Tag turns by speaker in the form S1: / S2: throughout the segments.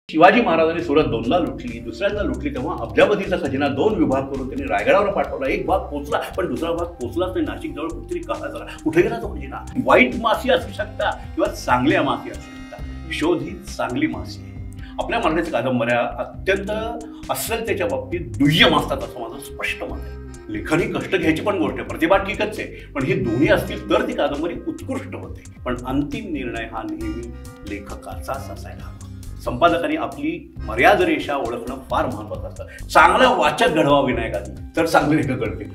S1: शिवाजी महाराजांनी सुरत दोनदा लुटली, दुसऱ्यांदा लुटली, तेव्हा अब्जावधीचा खजिना 2 विभाग करून त्यांनी रायगडावर पाठवला. एक भाग पोचला, पण दुसरा भाग पोचलाच नाही. नाशिक जवळ कुठेतरी कहा झाला. कुठे गेला तो खजिना? वाईट मासी असू शकता किंवा चांगल्या मासी असू शकता. शोध ही चांगली मासी आहे. आपल्या मराठी कादंबऱ्या अत्यंत अस्सलतेच्या बाबतीत दुय्यम असतात असं माझं स्पष्ट मत आहे. लेखन ही कष्ट घ्यायची पण गोष्ट आहे, प्रतिभा ठीकच आहे, पण हे दोन्ही असतील तर ती कादंबरी उत्कृष्ट होते. पण अंतिम निर्णय हा नेहमी लेखकाचाच असायला हवा. संपादकांनी आपली मर्यादा रेषा ओळखणं फार महत्वाचं असतं. चांगला वाचक घडवा विनायकांनी, तर चांगले लेखक घडतील.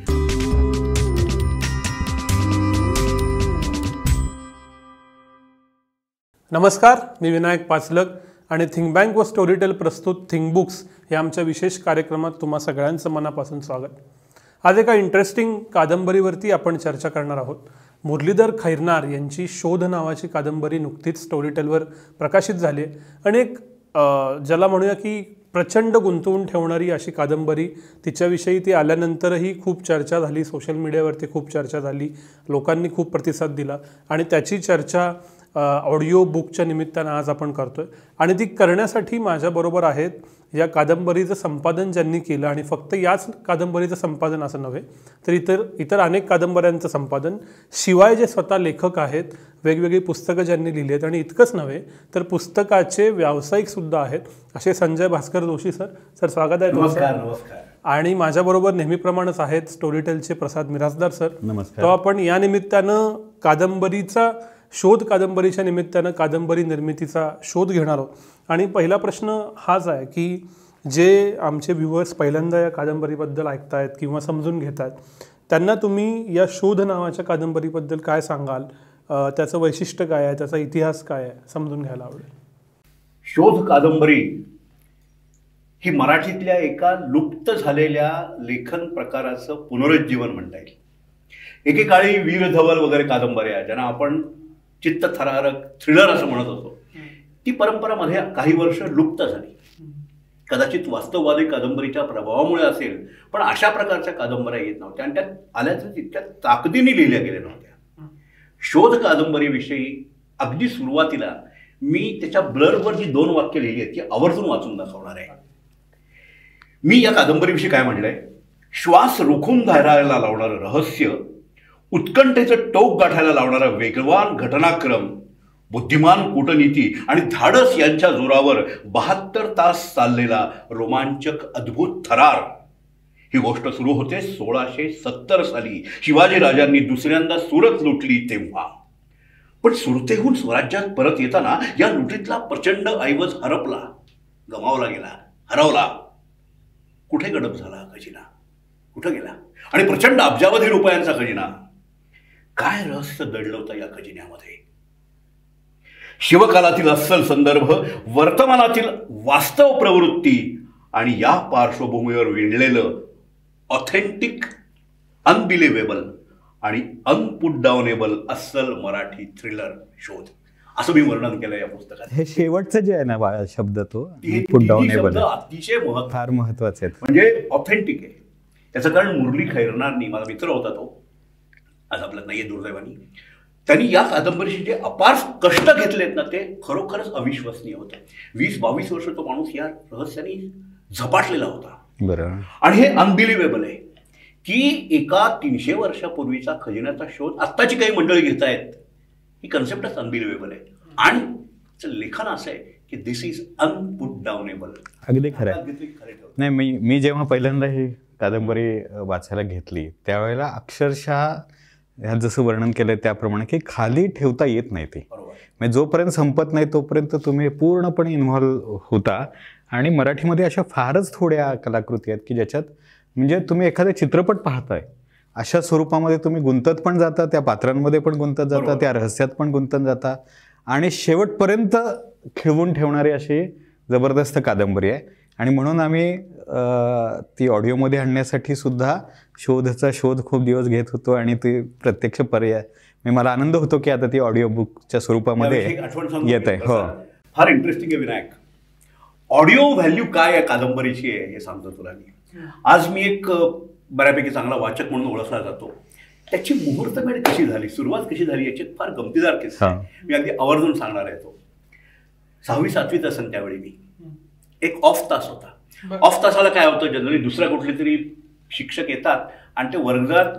S2: नमस्कार, मी विनायक पाचलक आणि थिंक बँक व स्टोरीटेल प्रस्तुत थिंक बुक्स या आमच्या विशेष कार्यक्रमात तुम्हा सगळ्यांचं मनापासून स्वागत. आज एका इंटरेस्टिंग कादंबरीवरती आपण चर्चा करणार आहोत. मुरलीधर खैरनार यांची शोध नावाची कादंबरी नुकतीच स्टोरीटेलवर प्रकाशित झाली आहे आणि एक ज्याला म्हणूया की प्रचंड गुंतवून ठेवणारी अशी कादंबरी. तिच्याविषयी ती आल्यानंतरही खूप चर्चा झाली, सोशल मीडियावरती खूप चर्चा झाली, लोकांनी खूप प्रतिसाद दिला आणि त्याची चर्चा ऑडिओ बुकच्या निमित्तानं आज आपण करतोय. आणि ती करण्यासाठी माझ्याबरोबर आहेत या कादंबरीचं संपादन ज्यांनी केलं, आणि फक्त याच कादंबरीचं संपादन असं नव्हे तर इतर अनेक कादंबऱ्यांचं संपादन, शिवाय जे स्वतः लेखक आहेत, वेगवेगळी पुस्तकं ज्यांनी लिहिली आहेत, आणि इतकंच नव्हे तर पुस्तकाचे व्यावसायिकसुद्धा आहेत, असे संजय भास्कर जोशी सर. सर स्वागत आहे.
S1: नमस्कार. नमस्कार.
S2: आणि माझ्याबरोबर नेहमीप्रमाणेच आहेत स्टोरीटेलचे प्रसाद मिरासदार सर.
S3: नमस्कार.
S2: तो आपण या निमित्तानं कादंबरीच्या निमित्तानं कादंबरी निर्मितीचा शोध घेणार आहोत. आणि पहिला प्रश्न हाच आहे की जे आमचे व्ह्युअर्स पहिल्यांदा या कादंबरीबद्दल ऐकतायत किंवा समजून घेत आहेत, त्यांना तुम्ही या शोध नावाच्या कादंबरीबद्दल काय सांगाल? त्याचं वैशिष्ट्य काय आहे, त्याचा इतिहास काय आहे, समजून घ्यायला आवडेल.
S1: शोध कादंबरी ही मराठीतल्या एका लुप्त झालेल्या लेखन प्रकाराचं पुनरुज्जीवन म्हणता येईल. एकेकाळी वीर धवल वगैरे कादंबऱ्या, ज्यांना आपण चित्तथरारक थ्रिलर असं म्हणत होतो, ती परंपरा मध्ये काही वर्ष लुप्त झाली. कदाचित वास्तववादी कादंबरीच्या प्रभावामुळे असेल, पण अशा प्रकारच्या कादंबऱ्या येत नव्हत्या आणि त्यात आल्या तर तितक्या ताकदीने लिहिल्या गेल्या नव्हत्या. शोध कादंबरीविषयी अगदी सुरुवातीला मी त्याच्या ब्लरवर जी 2 वाक्य लिहिली आहेत ती आवर्जून वाचून दाखवणार आहे. मी या कादंबरीविषयी काय म्हणलंय? श्वास रोखून धरायला लावणारं रहस्य, उत्कंठेचं टोक गाठायला लावणारा वेगवान घटनाक्रम, बुद्धिमान कूटनीती आणि धाडस यांच्या जोरावर 72 तास चाललेला रोमांचक अद्भुत थरार. ही गोष्ट सुरू होते 1670 साली, शिवाजी राजांनी दुसऱ्यांदा सुरत लुटली तेव्हा. पण सुरतेहून स्वराज्यात परत येताना या लुटीतला प्रचंड ऐवज हरपला, गमावला गेला, हरवला. कुठे गडप झाला खजिना? कुठे गेला? आणि प्रचंड अब्जावधी रुपयांचा खजिना. काय रहस्य दडलं होतं या खजिन्यामध्ये? शिवकालातील अस्सल संदर्भ, वर्तमानातील वास्तव प्रवृत्ती आणि या पार्श्वभूमीवर विणलेलं ऑथेंटिक, अनबिलिव्हेबल आणि अनपुटडाउनेबल अस्सल मराठी थ्रिलर शोध, असं मी वर्णन केलं या पुस्तकात.
S3: हे शेवटचं जे आहे ना शब्द, तो पुटडाउनेबल
S1: अतिशय
S3: फार महत्वाचे आहेत.
S1: म्हणजे ऑथेंटिक आहे. त्याचं कारण मुरली खैरनारनी, माझा मित्र होता तो, आज आपल्यात नाहीये दुर्दैवानी, त्यांनी या कादंबरीचे जे अपार कष्ट घेतलेत ना, ते खरोखरच अविश्वसनीय होतं. 20-22 वर्ष तो माणूस या रहस्याने झपाटलेला होता.
S3: बरं. आणि
S1: हे अनबिलिव्हेबल आहे की एका 300 वर्षापूर्वीचा खजिन्याचा शोध आत्ताची काही मंडळी घेत आहेत. ही कन्सेप्टच अनबिलिव्हेबल आहे. आणि लेखन असं आहे की दिस इज अनपुटडाउनेबल.
S3: अगदी खरं आहे. नाही, मी जेव्हा पहिल्यांदा ही कादंबरी वाचायला घेतली त्यावेळेला अक्षरशः ह्यात जसं वर्णन केलं त्याप्रमाणे की खाली ठेवता येत नाही ते. म्हणजे जोपर्यंत संपत नाही तोपर्यंत तुम्ही पूर्णपणे इन्व्हॉल्व होता. आणि मराठीमध्ये अशा फारच थोड्या कलाकृती आहेत की ज्याच्यात म्हणजे तुम्ही एखादा चित्रपट पाहताय अशा स्वरूपामध्ये तुम्ही गुंतत पण जाता, त्या पात्रांमध्ये पण गुंतत जाता, त्या रहस्यात पण गुंतत जाता, आणि शेवटपर्यंत खिळवून ठेवणारी अशी जबरदस्त कादंबरी आहे. आणि म्हणून आम्ही ती ऑडिओमध्ये आणण्यासाठी सुद्धा शोधचा शोध खूप दिवस घेत होतो आणि ती प्रत्यक्ष पर्याय, मला आनंद होतो की आता ती ऑडिओ बुकच्या स्वरूपामध्ये येत आहे. हो,
S1: फार इंटरेस्टिंग आहे विनायक. ऑडिओ व्हॅल्यू काय आहे कादंबरीची आहे हे सांगतो तुला मी. आज मी एक बऱ्यापैकी चांगला वाचक म्हणून ओळखला जातो. त्याची मुहूर्तमेढ कशी झाली, सुरुवात कशी झाली याची फार गमतीदार किस्सा मी अगदी आवर्जून सांगणार आहे तो. 6वी 7वीत असेल त्यावेळी मी. एक ऑफ तास होता. ऑफ तासाला काय होतं, जनरली दुसऱ्या कुठले तरी शिक्षक येतात आणि ते वर्गात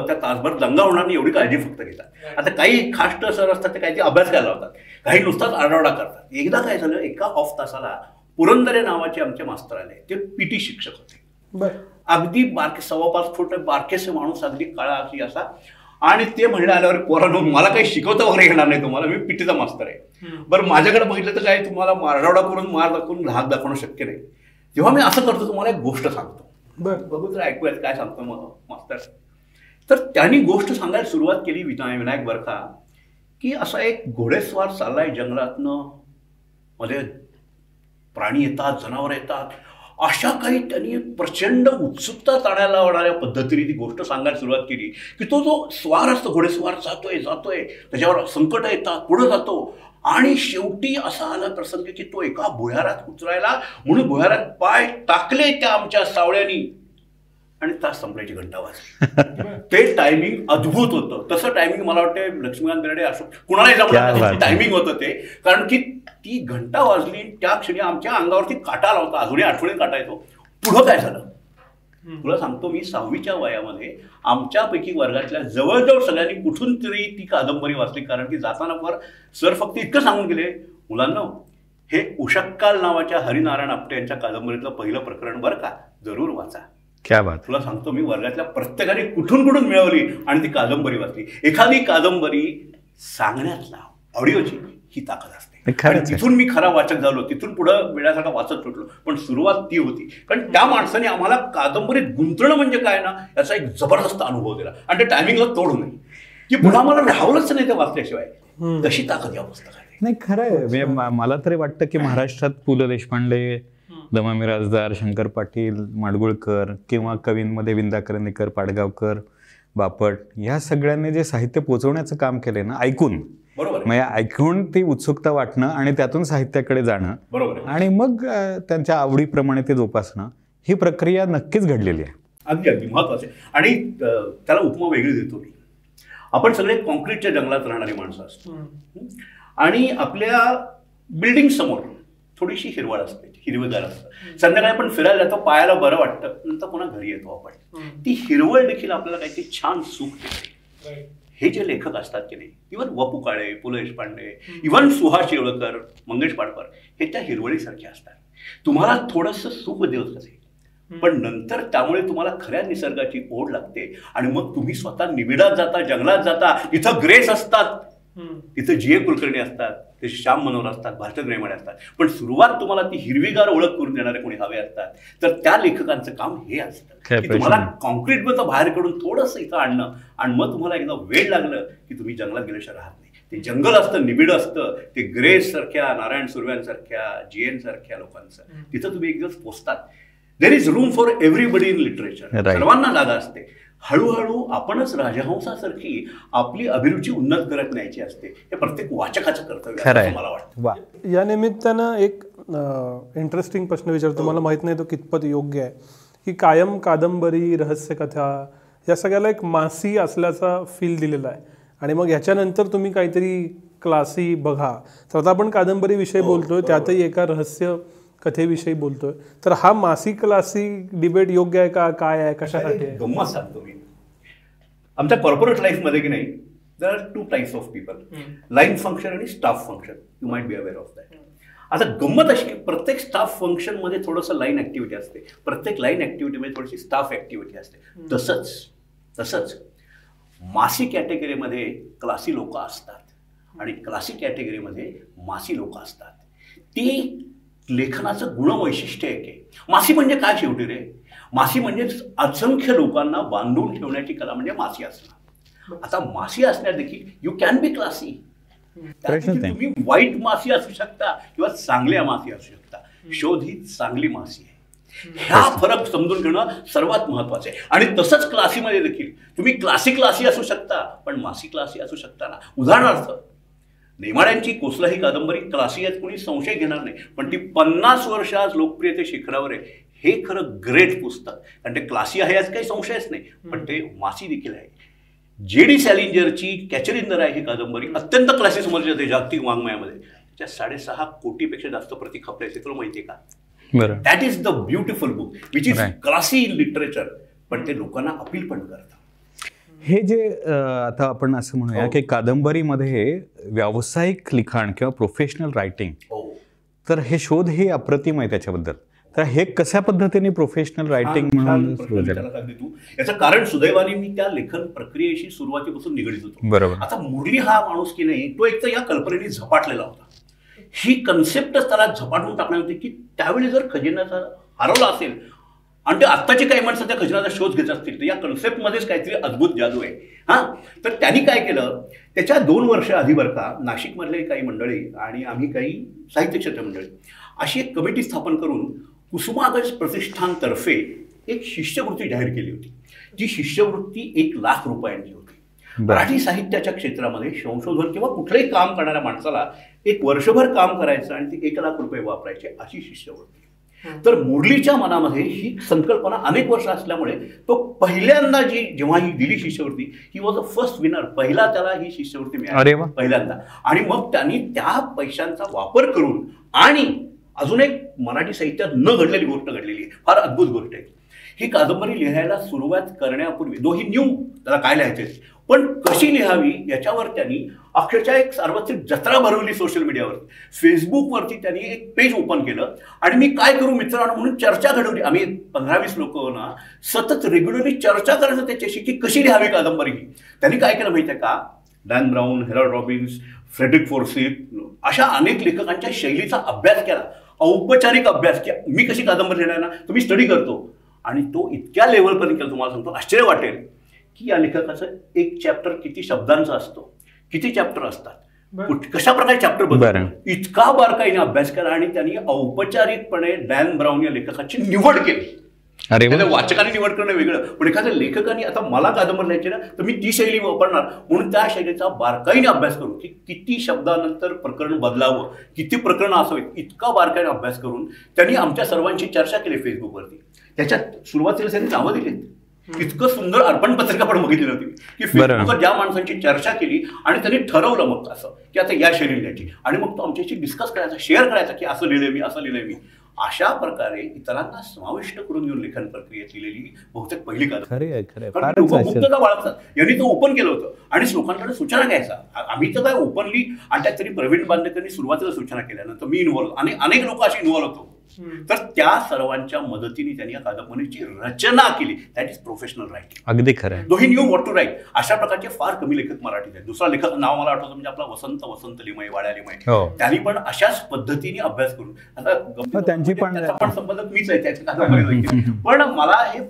S1: त्या तासभर दंगा होणार नाही एवढी काळजी फक्त घेतात. आता काही खाष्ट सर असतात ते काहीतरी अभ्यास करायला होतात, काही नुसताच आरडाओरडा करतात. एकदा काय झालं, एका ऑफ तासाला पुरंदरे नावाचे आमचे मास्तर आले. ते पीटी शिक्षक होते. अगदी 5.25 फूट बारकेसे माणूस, अगदी काळा अशी असा. आणि ते म्हणले आल्यावर, पोरांनो मला काही शिकवता वगैरे येणार नाही तुम्हाला, मी पीटीचा मास्तर आहे. बरं माझ्याकडे बघितलं तर काय तुम्हाला आरडाओरडा करून मार दाखवून धाक दाखवणं शक्य नाही. तेव्हा मी असं करतो, तुम्हाला एक गोष्ट सांगतो, बघू तर ऐकूयात काय सांगतो मग मास्तर. तर त्यांनी गोष्ट सांगायला सुरुवात केली विनायक बरखा, की असा एक घोडेस्वार चाललाय जंगलातनं, मध्ये प्राणी येतात, जनावर येतात, अशा काही त्यांनी प्रचंड उत्सुकता ताणायला लावणाऱ्या पद्धतीने ती गोष्ट सांगायला सुरुवात केली. की तो जो स्वार असतो, घोडेस्वार जातोय त्याच्यावर संकट येतात, पुढे जातो, आणि शेवटी असा आला प्रसंग की तो एका भुयारात उतरायला म्हणून भुयारात पाय टाकले त्या आमच्या सावळ्यांनी, आणि तास संपल्याची घंटा वाजली. ते टायमिंग अद्भुत होतं. तसं टायमिंग मला वाटतं लक्ष्मीकांत बेर्डे असो कुणालाही टायमिंग होतं ते, कारण की ती घंटा वाजली त्या क्षणी आमच्या अंगावरती काटा आला होता. अजूनही आठवणीत काटा येतो. पुढं काय झालं तुला सांगतो. मी 6वीच्या वयामध्ये आमच्यापैकी वर्गातल्या जवळजवळ सगळ्यांनी कुठून तरी ती कादंबरी वाचली, कारण की जाताना सर फक्त इतकं सांगून गेले, मुलांना हे उषक्काल नावाच्या हरिनारायण आपटे यांच्या कादंबरीतलं पहिलं प्रकरण बरं का, जरूर वाचा.
S3: क्या बात.
S1: तुला सांगतो, मी वर्गातल्या प्रत्येकाने कुठून मिळवली आणि ती कादंबरी वाचली. एखादी कादंबरी सांगण्यातला ऑडिओची ही ताकद असते. तिथून मी खरा वाचक झालो, तिथून पुढं वेळासारखा वाचत सुटलो, पण सुरुवात ती होती. कारण त्या माणसाने आम्हाला कादंबरीत गुंतणं म्हणजे काय ना याचा एक जबरदस्त अनुभव दिला, आणि त्या टायमिंगला तोड नाही की पुन्हा मला राहवलंच नाही ते वाचल्याशिवाय. तशी ताकद या पुस्तकात
S3: नाही. खरं आहे. मला तरी वाटतं की महाराष्ट्रात पु ल देशपांडे, द.मा. मिरासदार, शंकर पाटील, माडगुळकर, किंवा कवींमध्ये विंदा करंदीकर, पाडगावकर, बापट, ह्या सगळ्यांनी जे साहित्य पोचवण्याचं काम केलंय ना, ऐकून, म्हणजे ऐकून ती उत्सुकता वाटणं आणि त्यातून साहित्याकडे जाणं आणि मग त्यांच्या आवडीप्रमाणे ते जोपासणं, ही प्रक्रिया नक्कीच घडलेली आहे.
S1: अगदी अगदी महत्वाचं आहे. आणि त्याला उपमा वेगळी देतो मी. आपण सगळे कॉन्क्रीटच्या जंगलात राहणारी माणसं असतो, आणि आपल्या बिल्डिंग समोर थोडीशी हिरवळ असते, हिरवेगार असतं. संध्याकाळी आपण फिरायला जातो, पायाला बरं वाटतं, नंतर पुन्हा घरी येतो आपण. ती हिरवळ देखील आपल्याला काहीतरी छान सुख देते. हे जे लेखक असतात की नाही, इव्हन वपू काळे, पु ल देशपांडे, इव्हन सुहास येवळकर, मंगेश पाडकर, हे त्या हिरवळीसारखे असतात. तुम्हाला थोडंसं सुख देत असेल, पण नंतर त्यामुळे तुम्हाला खऱ्या निसर्गाची ओढ लागते, आणि मग तुम्ही स्वतः निबिडात जाता, जंगलात जाता. इथं ग्रेस असतात, तिथं जी.ए. कुलकर्णी असतात, ते श्याम मनोहर असतात, भारचंद्र नेमाडे असतात, पण सुरुवात तुम्हाला ती हिरवीगार ओळख करून देणारे कोणी हवे असतात. तर त्या लेखकांचं काम हे असतं की तुम्हाला कॉन्क्रीटमधलं बाहेर काढून थोडंसं इथं आणणं, आणि मग तुम्हाला एकदा वेळ लागलं की तुम्ही जंगलात गेल्याशिवाय राहत नाही. ते जंगल असतं, निबिड असतं, ते ग्रेस सारख्या, नारायण सुर्व्यांसारख्या, जी.एन. सारख्या लोकांचं, तिथं तुम्ही एक दिवस पोचतात. देर is room for everybody in literature. सर्वांना जागा असते. हळूहळू आपणच राजहंसासारखी आपली अभिरुची उन्नत करत न्यायची असते. हे प्रत्येक वाचकाचं कर्तव्य आहे मला वाटतं.
S2: या निमित्तानं एक इंटरेस्टिंग प्रश्न विचारतो, मला माहित नाही तो कितपत योग्य आहे, की कायम कादंबरी, रहस्यकथा या सगळ्याला एक मासी असल्याचा फील दिलेला आहे, आणि मग ह्याच्यानंतर तुम्ही काहीतरी क्लासी बघा. तर आता आपण कादंबरीविषयी बोलतोय, त्यातही एका रहस्य कथेविषयी बोलतोय, तर हा मासी क्लासी डिबेट योग्य आहे का, काय आहे, कशासाठी आहे?
S1: गंमत सांगतो मी. आमच्या कॉर्पोरेट लाईफमध्ये की नाही, there are 2 types of people, line function आणि staff function. You might be aware of that. आता गंमत अशी की प्रत्येक स्टाफ फंक्शनमध्ये थोडंसं लाईन ऍक्टिव्हिटी असते, प्रत्येक लाईन ऍक्टिव्हिटीमध्ये थोडीशी स्टाफ ऍक्टिव्हिटी असते. तसंच मासी कॅटेगरीमध्ये क्लासी लोक असतात, आणि क्लासी कॅटेगरीमध्ये मासी लोक असतात. ती लेखनाचं गुणवैशिष्ट्य आहे की मासी म्हणजे काय शेवटी रे, मासी म्हणजे असंख्य लोकांना बांधून ठेवण्याची कला म्हणजे मासी असणं. आता मासी असण्यात देखील यू कॅन बी क्लासी. तुम्ही वाईट मासी असू शकता किंवा चांगल्या मासी असू शकता. शोध ही चांगली मासी आहे. ह्या फरक समजून घेणं सर्वात महत्वाचं आहे. आणि तसंच क्लासीमध्ये देखील तुम्ही क्लासी असू शकता, पण मासी क्लासी असू शकता ना. उदाहरणार्थ नेमाड्यांची कोसला ही कादंबरी क्लासी यात कोणी संशय घेणार नाही, पण ती 50 वर्ष आज लोकप्रियते शिखरावर आहे. हे खरं ग्रेट पुस्तक, कारण ते क्लासी आहे यात काही संशयच नाही, पण ते मासी देखील आहे. J.D. सॅलिंजरची कॅचर इन द राय ही कादंबरी अत्यंत क्लासी समजली जाते जागतिक वाङ्मयामध्ये. त्या 6.5 कोटीपेक्षा जास्त प्रती खपल्याचे तुला माहितीये का?
S3: बरं.
S1: That is the beautiful book which is
S3: Right.
S1: Classy in literature, पण ते लोकांना अपील पण करतात.
S3: हे जे आता आपण असं म्हणूया
S1: हो.
S3: की कादंबरीमध्ये व्यावसायिक लिखाण किंवा प्रोफेशनल रायटिंग,
S1: हो,
S3: तर हे शोध हे अप्रतिम आहे त्याच्याबद्दल. तर हे कशा पद्धतीने प्रोफेशनल रायटिंग
S1: छान
S3: म्हणून
S1: प्रश्न
S3: सुरू झालं?
S1: विचारलास अगदी तू. याचं कारण सुदैवाने मी त्या लेखन प्रक्रियेशी सुरुवातीपासून निगडीत होतो.
S3: बरोबर.
S1: आता मुरली हा माणूस की नाही, तो एक तर या कल्पनेने झपाटलेला होता. ही कन्सेप्टच त्याला झपाटून टाकणार होती की त्यावेळी जर खजिन्याचा हरवला असेल आणि ते आत्ताचे काही माणसं त्या खजिन्याचा शोध घेत असतील तर या कन्सेप्टमध्येच काहीतरी अद्भुत जादू आहे. हां, तर त्यांनी काय केलं, त्याच्या 2 वर्ष आधी बरं का नाशिकमधले काही मंडळी आणि आम्ही काही साहित्य क्षेत्र मंडळी अशी एक कमिटी स्थापन करून कुसुमाग्रज प्रतिष्ठानतर्फे एक शिष्यवृत्ती जाहीर केली होती. जी शिष्यवृत्ती 1 लाख रुपयांची होती. मराठी साहित्याच्या क्षेत्रामध्ये संशोधन किंवा कुठलंही काम करणाऱ्या माणसाला 1 वर्षभर काम करायचं आणि ती 1 लाख रुपये वापरायचे अशी शिष्यवृत्ती. तर मुरलीच्या मनामध्ये ही संकल्पना अनेक वर्ष असल्यामुळे तो पहिल्यांदा जेव्हा ही दिली शिष्यवृत्ती, he was a first winner. पहिला त्याला ही शिष्यवृत्ती
S3: अरे वा.
S1: मिळाली पहिल्यांदा. आणि मग त्यांनी त्या पैशांचा वापर करून आणि अजून एक मराठी साहित्यात न घडलेली गोष्ट घडलेली आहे, फार अद्भुत गोष्ट आहे. ही कादंबरी लिहायला सुरुवात करण्यापूर्वी दोही न्यू त्याला काय लिहायचे पण कशी लिहावी याच्यावर त्यांनी अक्षरशः एक सार्वत्रिक जत्रा भरवली सोशल मीडियावरती. फेसबुकवरती त्यांनी एक पेज ओपन केलं आणि मी काय करू मित्रांनो म्हणून चर्चा घडवली. आम्ही 15-20 लोक ना सतत रेग्युलरली चर्चा करायचं त्याच्याशी की कशी लिहावी कादंबरी ही. त्यांनी काय केलं माहिती आहे का, Dan Brown, Harold Robbins, Frederick Forsyth अशा अनेक लेखकांच्या शैलीचा अभ्यास केला, औपचारिक अभ्यास की मी कशी कादंबरी लिहिणार ना, तर मी स्टडी करतो. आणि तो इतक्या लेवलपर्यंत केला, तुम्हाला सांगतो आश्चर्य वाटेल की या लेखकाचं एक चॅप्टर किती शब्दांचा असतो, किती चॅप्टर असतात, कशा प्रकारे चॅप्टर बदल, इतका बारकाईने अभ्यास केला आणि त्यांनी औपचारिकपणे डॅन ब्राऊन या लेखकाची निवड केली.
S3: अरे
S1: वाचकाने निवड करणं वेगळं, पण एखाद्या लेखकाने आता मला कादंबरी लिहायची ना तर मी ती शैली वापरणार म्हणून त्या शैलीचा बारकाईने अभ्यास करून की किती शब्दानंतर प्रकरण बदलावं, किती प्रकरण असावीत, इतका बारकाईने अभ्यास करून त्यांनी आमच्या सर्वांची चर्चा केली फेसबुकवरती. त्याच्यात सुरुवातीला त्यांनी नावं दिलीत. इतकं सुंदर अर्पण पत्रिका पण बघितली नव्हती की फेसबुकवर ज्या माणसांची चर्चा केली आणि त्यांनी ठरवलं मग असं की आता या शैली लिहायची आणि मग तो आमच्याशी डिस्कस करायचा, शेअर करायचा की असं लिहिलंय मी, असं लिहिलंय मी. अशा प्रकारे इतरांना समाविष्ट करून घेऊन लेखन प्रक्रियेत लिहिलेली बहुतेक पहिली कादंबरी. मुक्तता बाळगतात यांनी तो ओपन केलं होतं आणि लोकांकडे सूचना घ्यायचा. आम्ही तर काय ओपनली आणि त्यातरी प्रवीण बांदेकरांनी सुरुवातीला सूचना केल्यानंतर मी इन्व्हॉल्व आणि अनेक लोक अशी इन्व्हॉल्व होतो. तर त्या सर्वांच्या मदतीने त्यांनी या कादंबरीची रचना केली. That is professional writing.
S3: अगदी खरं.
S1: दोही न्यू व्हॉट टू राईट. अशा प्रकारचे फार कमी लेखक मराठीत आहेत. दुसरा लेखक नाव मला आठवतं म्हणजे आपला वसंत लिमये, वाड्या लिमये. त्यांनी पण अशाच पद्धतीने अभ्यास करून आता
S3: त्यांची पण
S1: संबंधक मीच आहे त्याच्या कादंबरी. पण मला हे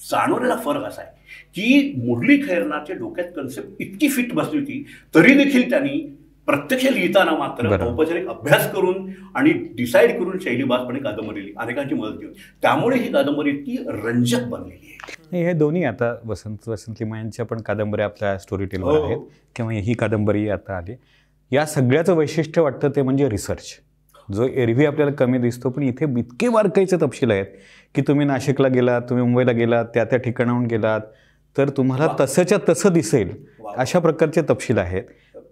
S1: जाणवलेला फरक असा आहे की मुरली खैरनारच्या डोक्यात कन्सेप्ट इतकी फिट बसली होती तरी देखील त्यांनी प्रत्यक्ष लिहिताना मात्र औपचारिक अभ्यास करून आणि डिसाईड करून शैलीबाजपणे कादंबरी लिहिली, अनेकांची मदत घेऊन. त्यामुळे ही कादंबरी इतकी रंजक बनलेली आहे.
S3: हे दोन्ही आता वसंत लिमयांच्या पण कादंबऱ्या आपल्या स्टोरी टेलवर आहेत किंवा ही कादंबरी आता आली. या सगळ्याचं वैशिष्ट्य वाटतं ते म्हणजे रिसर्च, जो एरवी आपल्याला कमी दिसतो. पण इथे इतके बारकाईचे तपशील आहेत की तुम्ही नाशिकला गेलात, तुम्ही मुंबईला गेलात, त्या ठिकाणाहून गेलात तर तुम्हाला तसंच्या तसं दिसेल अशा प्रकारचे तपशील आहेत.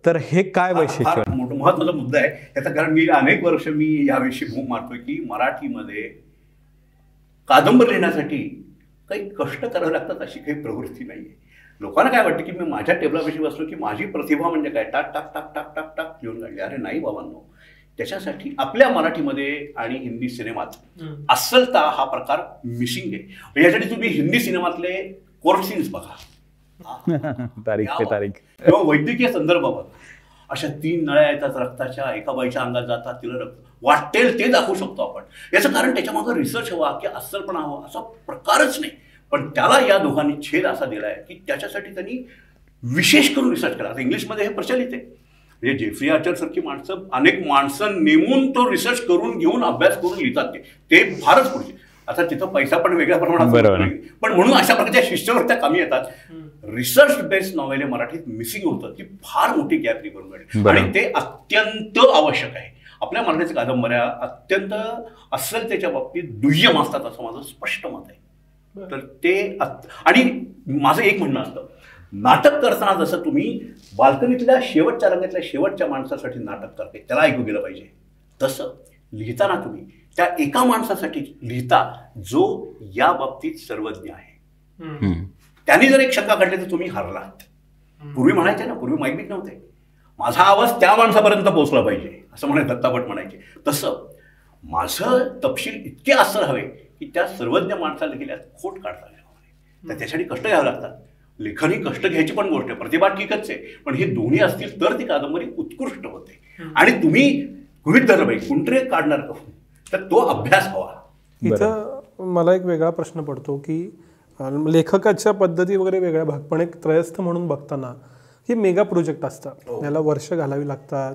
S3: तर हे काय वैशिष्ट्य,
S1: महत्वाचा मुद्दा आहे याचा. कारण मी अनेक वर्ष मी याविषयी भूक मारतोय की मराठीमध्ये कादंबरी लिहिण्यासाठी काही कष्ट करावे लागतात अशी काही प्रवृत्ती नाहीये. लोकांना काय वाटतं की मी माझ्या टेबलापाशी बसलो की माझी प्रतिभा म्हणजे काय, टाक टाक टाक टाक टाक टाक लिहून काढली. अरे नाही बाबांनो, त्याच्यासाठी आपल्या मराठीमध्ये आणि हिंदी सिनेमात अस्सलता हा प्रकार मिसिंग आहे. यासाठी तुम्ही हिंदी सिनेमातले कोर्ट सीन्स बघा,
S3: तारीख पे तारीख,
S1: किंवा वैद्यकीय संदर्भ बघा. अशा 3 नळ्या येतात रक्ताच्या, एका बाईच्या अंगात जातात, तिला रक्त वाटेल ते दाखवू शकतो आपण. याचं कारण त्याच्यामागं रिसर्च हवा की अस्सलपणा हवा असा प्रकारच नाही. पण त्याला या दोघांनी छेद असा दिलाय की त्याच्यासाठी त्यांनी विशेष करून रिसर्च केला. आता इंग्लिशमध्ये हे प्रचलित आहे. म्हणजे जेफ्री आर्चर सारखी माणसं, अनेक माणसं नेमून तो रिसर्च करून घेऊन अभ्यास करून लिहितात. ते फारच पुढचे. आता तिथं पैसा पण वेगळ्या प्रमाणात, पण म्हणून अशा प्रकारच्या शिष्यवृत्त्या कमी येतात. रिसर्च बेस्ड नॉव्हेल मराठीत मिसिंग होतं, ती फार मोठी गॅप करून काढली आणि ते अत्यंत आवश्यक आहे. आपल्या मराठीच्या कादंबऱ्या अत्यंत अस्सलतेच्या बाबतीत दुय्यम असतात असं माझं स्पष्ट मत आहे. तर ते आणि माझं एक म्हणणं असतं नाटक करताना जसं तुम्ही बाल्कनीतल्या शेवटच्या रंगातल्या शेवटच्या माणसासाठी नाटक करते, त्याला ऐकू गेलं पाहिजे, तसं लिहिताना तुम्ही त्या एका माणसासाठी लिहिता जो या बाबतीत सर्वज्ञ आहे. त्यांनी जर एक शंका काढली तर तुम्ही हरलात. पूर्वी म्हणायचे ना, पूर्वी माईक नव्हते, माझा आवाज त्या माणसापर्यंत पोहोचला पाहिजे असं म्हणे दत्ताभट म्हणायचे. तसं माझं तपशील इतके असर हवे की त्या सर्वज्ञ माणसाला देखील खोट काढता आली नाही. तर त्यासाठी कष्ट घ्यावे लागतात. लेखन ही कष्ट घ्यायची पण गोष्ट आहे, प्रतिभा ठीकच आहे, पण हे दोन्ही असतील तर ती कादंबरी उत्कृष्ट होते. आणि तुम्ही गृहीत धरलं पाहिजे कुंटरे काढणार का, तर तो अभ्यास हवा.
S2: इथं मला एक वेगळा प्रश्न पडतो की लेखकाच्या पद्धती वगैरे वेगळ्या भाग, पण एक त्रयस्थ म्हणून बघताना हे मेगा प्रोजेक्ट असतात, याला वर्ष घालावी लागतात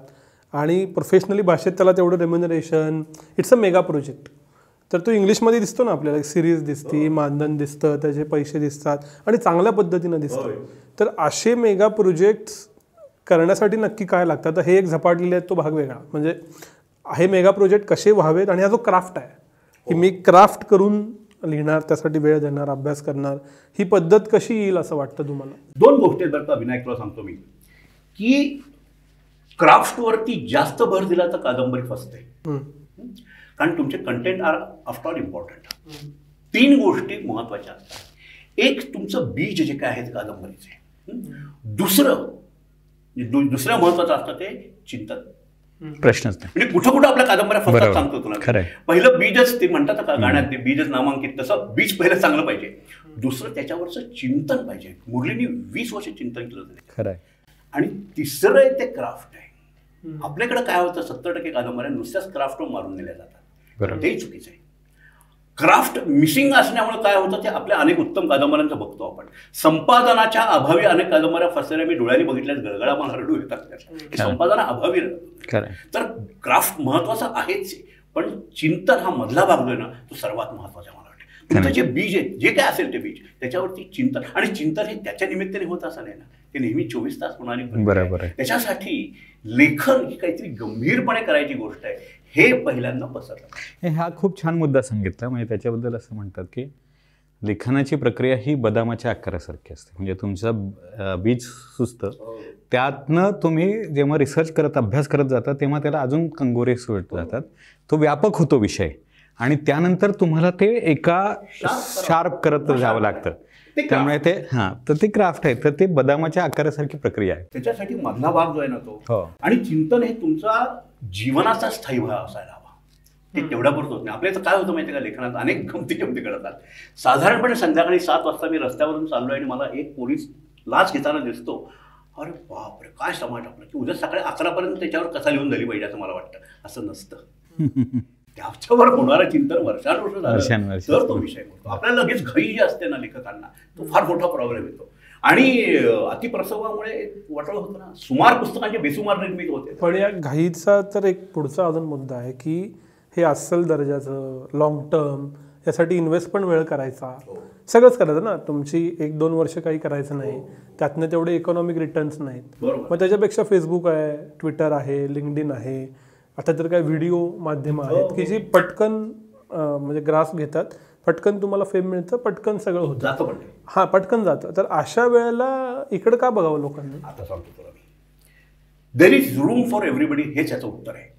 S2: आणि प्रोफेशनली भाषेत त्याला तेवढं remuneration, it's a mega project. तर तो इंग्लिशमध्ये दिसतो ना आपल्याला, सिरीज दिसती, मानधन दिसतं, त्याचे पैसे दिसतात आणि चांगल्या पद्धतीनं दिसतं. तर असे मेगा प्रोजेक्ट्स करण्यासाठी नक्की काय लागतं? तर हे एक झपाटलेले आहेत तो भाग वेगळा, म्हणजे हे मेगा प्रोजेक्ट कसे व्हावेत आणि हा जो क्राफ्ट आहे की मी क्राफ्ट करून लिहिणार, त्यासाठी वेळ देणार, अभ्यास करणार, ही पद्धत कशी येईल असं वाटतं तुम्हाला?
S1: दोन गोष्टी बरं का विनायक, तुला सांगतो मी की क्राफ्टवरती जास्त भर दिला तर कादंबरी फसते. कारण तुमचे content are after all important. 3 गोष्टी महत्वाच्या असतात. एक तुमचं बीज जे काय आहे कादंबरीचे, दुसरं महत्वाचं असतं ते चिंतन.
S3: प्रश्नच नाही,
S1: म्हणजे कुठं कुठं आपल्या कादंबऱ्या फसतात सांगतो तुला. पहिलं बीजच, ते म्हणतात का गाण्यात, ते बीजच नामांकित, तसं बीज पहिलं चांगलं पाहिजे. दुसरं त्याच्यावरचं चिंतन पाहिजे. मुरलीनी 20 वर्ष चिंतन केलं
S3: खरं.
S1: आणि तिसरं आहे ते क्राफ्ट आहे. आपल्याकडे काय होतं, 70% कादंबऱ्या नुसत्याच क्राफ्टवर मारून नेल्या जातात, ते चुकीचं आहे. क्राफ्ट मिसिंग असल्यामुळे काय होतं, ते आपल्या अनेक उत्तम कादंबऱ्यांचं बघतो आपण. संपादनाच्या अभावी अनेक कादंबऱ्या फसलेल्या मी डोळ्यांनी बघितल्यास गळगळा मला रडू येतात. संपादना अभावी. तर क्राफ्ट महत्वाचा आहेच, पण चिंतन हा मधला भाग जो ना तो सर्वात महत्वाचा मला वाटतं. तुमचं जे बीज आहे, जे काय असेल ते बीज, त्याच्यावरती चिंतन. आणि चिंतन हे त्याच्या निमित्ताने होत असं नाही ना, ते नेहमी 24 तास होणारी.
S3: बरोबर.
S1: त्याच्यासाठी लेखन ही काहीतरी गंभीरपणे करायची गोष्ट आहे, हे पहिल्यांदा पसरलं.
S3: हा खूप छान मुद्दा सांगितला. म्हणजे त्याच्याबद्दल असं म्हणतात की लेखनाची प्रक्रिया ही बदामाच्या आकारासारखी असते. म्हणजे तुमचं बीज सुचतं, त्यातनं तुम्ही जेव्हा रिसर्च करत, अभ्यास करत जाता, तेव्हा त्याला अजून कंगोरे सुटत जातात, तो व्यापक होतो विषय, आणि त्यानंतर तुम्हाला ते एका शार्प करत जावं लागतं. त्यामुळे ते तर ते क्राफ्ट आहे. तर ते बदामाच्या आकारासारखी प्रक्रिया आहे.
S1: त्याच्यासाठी मधला भाग जो आहे ना तो, आणि चिंतन हे तुमचा जीवनाचा स्थायी भाग असायला हवा. ते तेवढा पुरत होत नाही. आपल्याला काय होतं माहिती आहे का, लेखनात अनेक गमती घडतात. साधारणपणे संध्याकाळी 7 वाजता मी रस्त्यावरून चाललोय आणि मला एक पोलीस लाच घेताना दिसतो. अरे बापरे, काय समाज आपला, की उद्या सकाळी 11पर्यंत त्याच्यावर कथा लिहून झाली पाहिजे असं मला वाटतं. असं नसतं. त्याच्यावर होणारं चिंतन वर्षानुवर्ष झालं तर तो विषय होतो. आपल्याला लगेच घाई जी असते ना लेखकांना, तो फार मोठा प्रॉब्लेम येतो. आणि अतिप्रसंगामुळे वाटलं होतं ना, सुमार पुस्तकांचे बेसुमार निर्मित होते.
S2: पण या घाईचा तर एक पुढचा अजून मुद्दा आहे की हे अस्सल दर्जाचं लॉंग टर्म, यासाठी इन्व्हेस्ट पण वेळ करायचा, सगळंच करायचं ना. तुमची 1-2 वर्ष काही करायचं नाही, त्यातनं तेवढे इकॉनॉमिक रिटर्न्स नाहीत. मग त्याच्यापेक्षा फेसबुक आहे, ट्विटर आहे, लिंक्डइन आहे, आता तर काय व्हिडिओ माध्यमं आहेत की जी पटकन म्हणजे ग्रास घेतात, पटकन तुम्हाला फेम मिळतं, पटकन सगळं होतं,
S1: जातं पण
S2: हां पटकन जातं. तर अशा वेळेला इकडं का बघावं लोकांनी?
S1: आता सांगतो तुला मी, there is room for everybody, हेच याचं उत्तर आहे.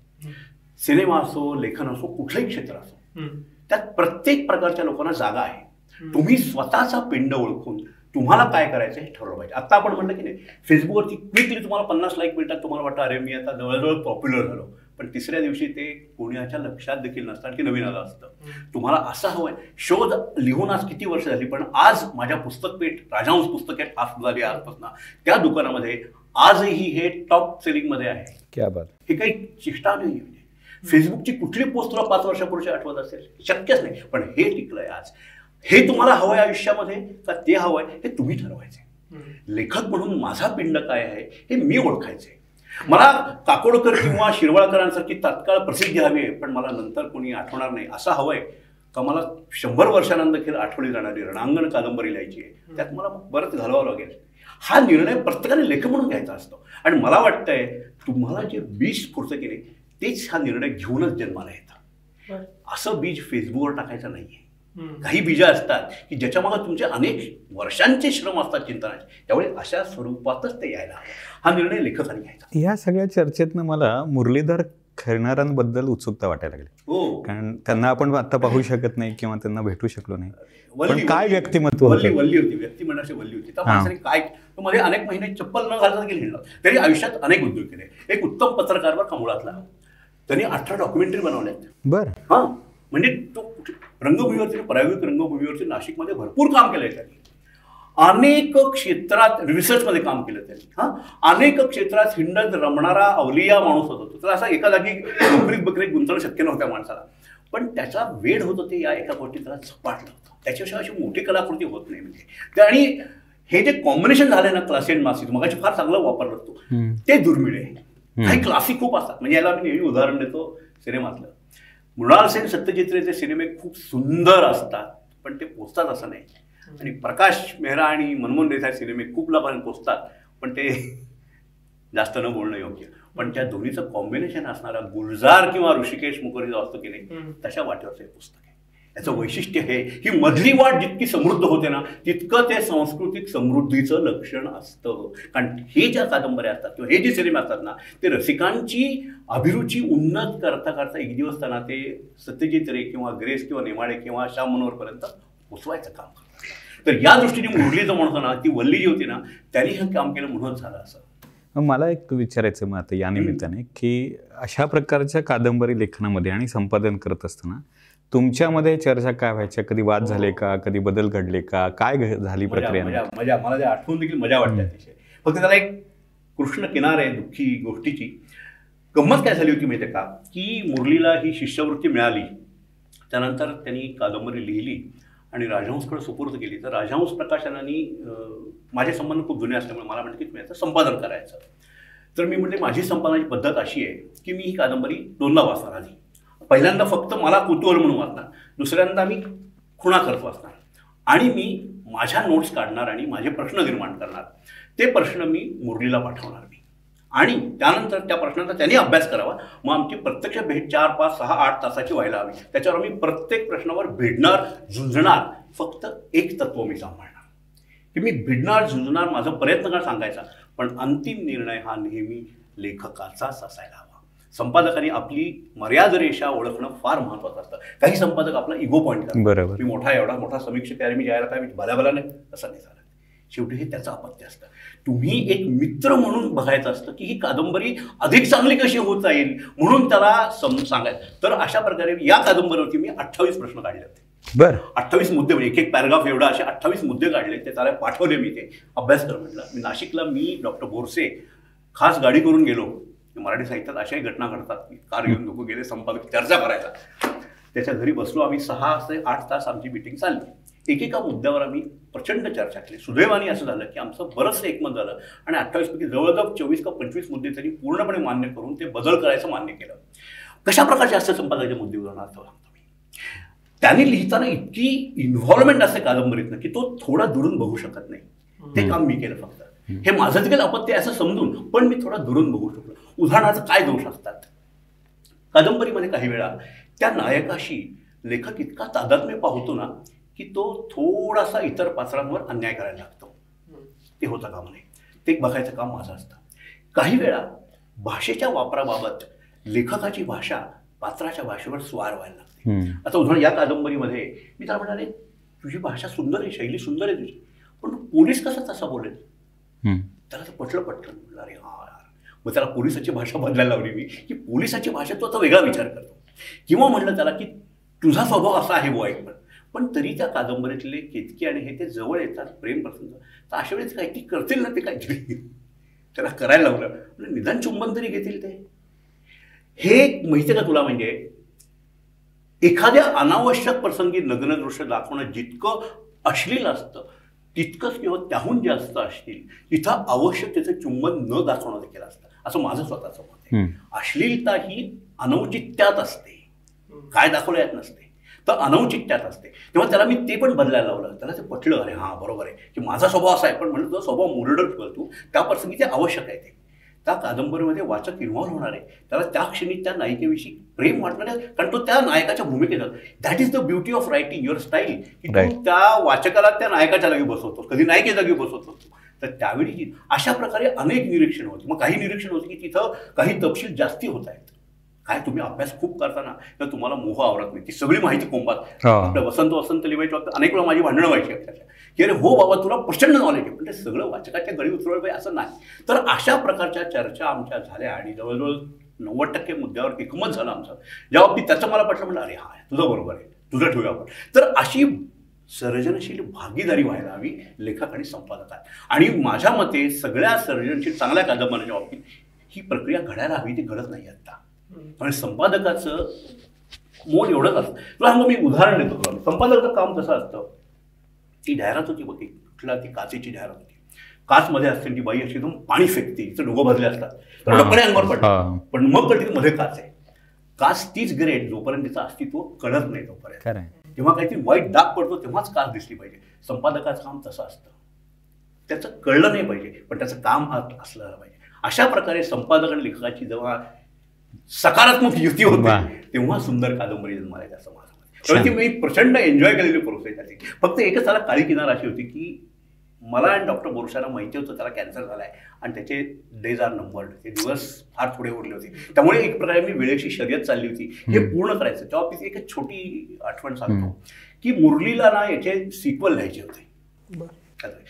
S1: सिनेमा असो, लेखन असो, कुठलंही क्षेत्र असो, त्यात प्रत्येक प्रकारच्या लोकांना जागा आहे. तुम्ही स्वतःचा पिंड ओळखून तुम्हाला काय करायचं हे ठरवलं पाहिजे. आता आपण म्हणलं की नाही, फेसबुकवरती क्विकली तुम्हाला 50 लाईक मिळतात, तुम्हाला वाटतं अरे मी आता जवळजवळ पॉप्युलर झालो, पण तिसऱ्या दिवशी ते कोणाच्या लक्षात देखील नसतात की नवीन आलं असतं. तुम्हाला असं हवंय, शोध लिहून आज किती वर्ष झाली, पण आज माझ्या पुस्तकपेठ, राजहंस पुस्तकेट आज झाली आजपासून, त्या दुकानामध्ये आजही हे टॉप सेलिंगमध्ये आहे.
S3: क्या बात.
S1: हे काही चिष्टा नाही. फेसबुकची कुठली पोस्ट तुला 5 वर्षापूर्वी आठवत असेल? शक्यच नाही. पण हे टिकलंय आज. हे तुम्हाला हवंय आयुष्यामध्ये का ते हवंय हे तुम्ही ठरवायचे. लेखक म्हणून माझा पिंड काय आहे हे मी ओळखायचे. मला काकोडकर किंवा शिरवाळकरांसारखी तात्काळ प्रसिद्धी हवी आहे, पण मला नंतर कोणी आठवणार नाही असं हवंय का मला 100 वर्षानंतर आठवली जाणारी रणांगण कादंबरी लिहायची आहे, त्यात मला बरंच घालवावं लागेल. हा निर्णय प्रत्येकाने लेखक म्हणून घ्यायचा असतो. आणि मला वाटतंय तुम्हाला जे बीज स्फूर्त केले तेच हा निर्णय घेऊनच जन्माला येतं. असं बीज फेसबुकवर टाकायचं नाहीये. काही बीजा असतात की ज्याच्या मागे तुमचे अनेक वर्षांचे श्रम असतात चिंतनाचे, त्यामुळे अशा स्वरूपातच ते यायला हवं. हा निर्णय लेखकांनी घ्यायचा.
S3: या सगळ्या चर्चेतनं मला मुरलीधर खैरनारांबद्दल उत्सुकता वाटायला लागली.
S1: हो,
S3: कारण त्यांना आपण आता पाहू शकत नाही किंवा त्यांना भेटू शकलो नाही.
S1: वल्ली
S3: पण काय व्यक्तिमत्व
S1: वल्ली
S3: होतं.
S1: वल्ली होती, व्यक्ती म्हणाची वल्ली होती. त्या माणसाने काय तो मध्ये अनेक महिने चप्पल न घालता गेली, तरी आयुष्यात अनेक उद्योग केले. एक उत्तम पत्रकार बरं मुळातला, त्यांनी 18 डॉक्युमेंटरी बनवल्यात.
S3: बरं.
S1: हा, म्हणजे तो रंगभूमीवरती, प्रायोगिक रंगभूमीवरती नाशिकमध्ये भरपूर काम केलंय त्यांनी. अनेक क्षेत्रात रिसर्चमध्ये काम केलं त्यांनी. अनेक क्षेत्रात हिंडत रमणारा अवलिया माणूस होता. तर असा एका जागी नोकरीत बकरीत गुंतवणं शक्य नव्हत्या माणसाला, पण त्याचा वेळ होत होते या एका गोष्टी त्याला झपाटलं होतं. त्याच्याशिवाय अशी मोठी कलाकृती होत नाही. म्हणजे आणि हे जे कॉम्बिनेशन झालंय ना क्लासिक आणि मासिक, मगाशी फार चांगलं वापरलं होतो, ते दुर्मिळ आहे. काही क्लासिक खूप असतात. म्हणजे याला मी नेहमी उदाहरण देतो सिनेमातलं. मृणाल सेन सत्यजित्रेचे सिनेमे खूप सुंदर असतात, पण ते पोचतात असं नाही. आणि प्रकाश मेहरा आणि मनमोहन देसाई सिनेमे खूप लोकांना पोचतात, पण ते जास्त न बोलणं योग्य. पण त्या दोन्हीचं कॉम्बिनेशन असणारा गुलजार किंवा ऋषिकेश मुखर्जी जो असतो की नाही, तशा वाटेवरचं हे पुस्तक आहे. याचं वैशिष्ट्य हे ही मधली वाट जितकी समृद्ध होते ना, तितकं ते सांस्कृतिक समृद्धीचं लक्षण असतं. कारण हे ज्या कादंबऱ्या असतात किंवा हे जे सिनेमे असतात ना, ते रसिकांची अभिरुची उन्नत करता करता एक दिवस त्यांना ते सत्यजित रे किंवा ग्रेस किंवा नेमाडे किंवा श्याम मनोहरपर्यंत पोचवायचं काम करतात. तर या दृष्टीने मुरली जो म्हणतो ना, ती वल्ली जी होती ना, त्यांनी हे काम केलं म्हणून झालं असं.
S3: मला एक विचारायचं मग आता या निमित्ताने की अशा प्रकारच्या कादंबरी लेखनामध्ये आणि संपादन करत असताना तुमच्यामध्ये चर्चा काय व्हायच्या? कधी वाद झाले का? कधी बदल घडले का? काय झाली प्रक्रिया?
S1: मजा मला ते आठवून देखील मजा वाटते अतिशय. फक्त त्याला एक कृष्ण किनार आहे दुःखी गोष्टीची. गंमत काय झाली होती माहिती आहे का, की मुरलीला ही शिष्यवृत्ती मिळाली, त्यानंतर त्यांनी कादंबरी लिहिली आणि राजहंसकडे सुपूर्द केली. तर राजहंस प्रकाशनाने माझे संबंध खूप जुने असल्यामुळे मला म्हणते की तुम्ही याचं संपादन करायचं. तर मी म्हटले माझी संपादनाची पद्धत अशी आहे की मी ही कादंबरी दोनदा वाचणार. आधी पहिल्यांदा फक्त मला कुतूहल म्हणून वाचणार, दुसऱ्यांदा मी खुणा करत वाचणार आणि मी माझ्या नोट्स काढणार आणि माझे प्रश्न निर्माण करणार. ते प्रश्न मी मुरलीला पाठवणार मी, आणि त्यानंतर त्या प्रश्नांचा त्यांनी अभ्यास करावा. मग आमची प्रत्यक्ष भेट 4, 5, 6, 8 तासाची व्हायला हवी. त्याच्यावर मी प्रत्येक प्रश्नावर भिडणार, झुंजणार. फक्त एक तत्व मी सांभाळणार की मी भिडणार, झुंजणार, माझा प्रयत्न कर सांगायचा, पण अंतिम निर्णय हा नेहमी लेखकाचाच असायला हवा. संपादकांनी आपली मर्यादा रेषा ओळखणं फार महत्त्वाचं असतं. काही संपादक आपला इगो पॉईंट करतात.
S3: बरोबर.
S1: मी मोठा एवढा मोठा समीक्षक आहे, मी जायला काय भल्या नाही, असं नाही झालं. शेवटी हे त्याचं अपत्य असतं. तुम्ही एक मित्र म्हणून बघायचं असतं की ही कादंबरी अधिक चांगली कशी होत जाईल म्हणून त्याला सांगायचं. तर अशा प्रकारे या कादंबरीवरती मी 28 प्रश्न काढले होते.
S3: बरं.
S1: 28 मुद्दे, म्हणजे एक एक पॅराग्राफ एवढा, असे 28 मुद्दे काढले. ते त्याला पाठवले मी, ते अभ्यास कर म्हटलं. मी नाशिकला डॉक्टर बोरसे खास गाडी करून गेलो. मराठी साहित्यात अशाही घटना घडतात की कार घेऊन लोक गेले, संपादक चर्चा करायचा. त्याच्या घरी बसलो आम्ही. 6 ते 8 तास आमची मिटिंग चालली. एकेका मुद्द्यावर आम्ही प्रचंड चर्चा केली. सुदैवाने असं झालं की आमचं बरंचसं एकमत झालं आणि 28 पैकी जवळजवळ 24 का 25 मुद्दे त्यांनी पूर्णपणे मान्य करून ते बदल करायचं मान्य केलं. कशा प्रकारचे असते संपादकाचे मुद्दे उदाहरणार्थ सांगतो मी. त्यांनी लिहिताना इतकी इन्व्हॉल्वमेंट असते कादंबरीतनं की तो थोडा दुरून बघू शकत नाही. ते काम मी केलं फक्त. हे माझं देखील अपत्य असं समजून, पण मी थोडा दुरून बघू शकलो. उदाहरणार्थ काय दोष असतात कादंबरीमध्ये? काही वेळा त्या नायकाशी लेखक इतका तादात्म्य पाहतो ना की तो थोडासा इतर पात्रांवर अन्याय करायला लागतो. ते होतं काम नाही. ते बघायचं काम माझं असतं. काही वेळा भाषेच्या वापराबाबत लेखकाची भाषा पात्राच्या भाषेवर स्वार व्हायला लागते. आता उदाहरण या कादंबरीमध्ये मी त्याला म्हणाले, तुझी भाषा सुंदर आहे, शैली सुंदर आहे तुझी, पण पोलीस कसा तसा बोलेल? त्याला ते पटलं. अरे हा यार. मग त्याला पोलिसाची भाषा बदलायला लावली मी की पोलिसाची भाषा तो आता वेगळा विचार करतो. किंवा म्हटलं त्याला की तुझा स्वभाव असा आहे बुवा एक, पण तरी त्या कादंबरीतले केतकी आणि हे ते जवळ येतात, प्रेम प्रसंग. तर अशा वेळेस काहीतरी करतील ना ते, काहीतरी त्याला करायला लावलं. म्हणजे निदान चुंबन तरी घेतील ते. हे माहिती का तुला? म्हणजे एखाद्या अनावश्यक प्रसंगी नग्नदृश्य दाखवणं जितकं अश्लील असतं तितकंच किंवा त्याहून जास्त असतील तिथं आवश्यक त्याचं चुंबन न दाखवणं देखील असतं, असं माझं स्वतःचं मत आहे. अश्लीलता ही अनौचित्यात असते, काय दाखवलं यात नसते, तर अनौचित्यात असते. तेव्हा त्याला मी ते पण बदलायला लावलं. त्याला ते पटलं. अरे हां बरोबर आहे की माझा स्वभाव असा आहे, पण म्हणलं तुझा स्वभाव मुरडत करतो, त्या प्रसंगी ते आवश्यक आहे. ते त्या कादंबरीमध्ये वाचक इन्व्हॉल्व्ह होणार आहे, त्याला त्या क्षणी त्या नायिकेविषयी प्रेम वाटणार आहे, कारण तो त्या नायकाच्या भूमिकेत. That is the beauty of writing your style, की तू त्या वाचकाला त्या नायकाच्या जागी बसवतो, कधी नायिके जागी बसवतो. तर त्यावेळी अशा प्रकारे अनेक निरीक्षण होती. मग काही निरीक्षण होती की तिथं काही तपशील जास्ती होत आहेत. काय तुम्ही अभ्यास खूप करताना तर तुम्हाला मोह आवडत नाही, ती सगळी माहिती कोंबात. आपल्या वसंत लिहायच्या वक्त अनेक वेळा माझी भांडणं व्हायची अक्षरशः की अरे हो बाबा तुला प्रचंड नॉलेज आहे, पण ते सगळं वाचकाच्या गळी उतरवलं पाहिजे असं नाही. तर अशा प्रकारच्या चर्चा आमच्या झाल्या आणि जवळजवळ 90% मुद्द्यावर एकमत झालं आमचं. जेव्हा मी त्याचं मला पटलं, म्हणलं अरे हा तुझं बरोबर आहे, तुझं ठेवूया आपण. तर अशी सर्जनशील भागीदारी व्हायला हवी लेखक आणि संपादकात. आणि माझ्या मते सगळ्या सर्जनशील चांगल्या कादंबऱ्यांच्या बाबतीत ही प्रक्रिया घडायला हवी, ती घडत नाही आता. आणि संपादकाचं मोल एवढंच असतं. तुला मग मी उदाहरण देतो तुला. संपादकाचं काम कसं असतं, ती जाहिरात होती बघ, कुठला ती काचेची जाहिरात होती, काचमध्ये असते ती बाई अशी एकदम पाणी फेकते, तिचं डोकं भरले असतात, डोकं अंगावर पडतं, पण मग कळते मध्ये काच आहे. काच तीच ग्रेट जोपर्यंत तिचं अस्तित्व कळत नाही तोपर्यंत. जेव्हा काहीतरी वाईट डाग पडतो तेव्हाच काच दिसली पाहिजे. संपादकाचं काम तसं असतं, त्याचं कळलं नाही पाहिजे पण त्याचं काम असलं पाहिजे. अशा प्रकारे संपादक आणि लेखकाची जेव्हा सकारात्मक युती होते तेव्हा सुंदर कादंबरी जन्माला येते असं माझं मत. ती मी प्रचंड एन्जॉय केलेली प्रोसेस आहे. फक्त एकच त्याला काळी किनार अशी होती की मला आणि डॉक्टर बोरशाला माहिती होतं त्याला कॅन्सर झालाय आणि त्याचे डेज आर नंबर्ड, ते दिवस फार पुढे उरले होते. त्यामुळे एक प्रकारे मी वेळेची शर्यत चालली होती हे पूर्ण करायचं. तेव्हा मी एक छोटी आठवण सांगतो की मुरलीला ना याचे सिक्वल लिहायचे होते.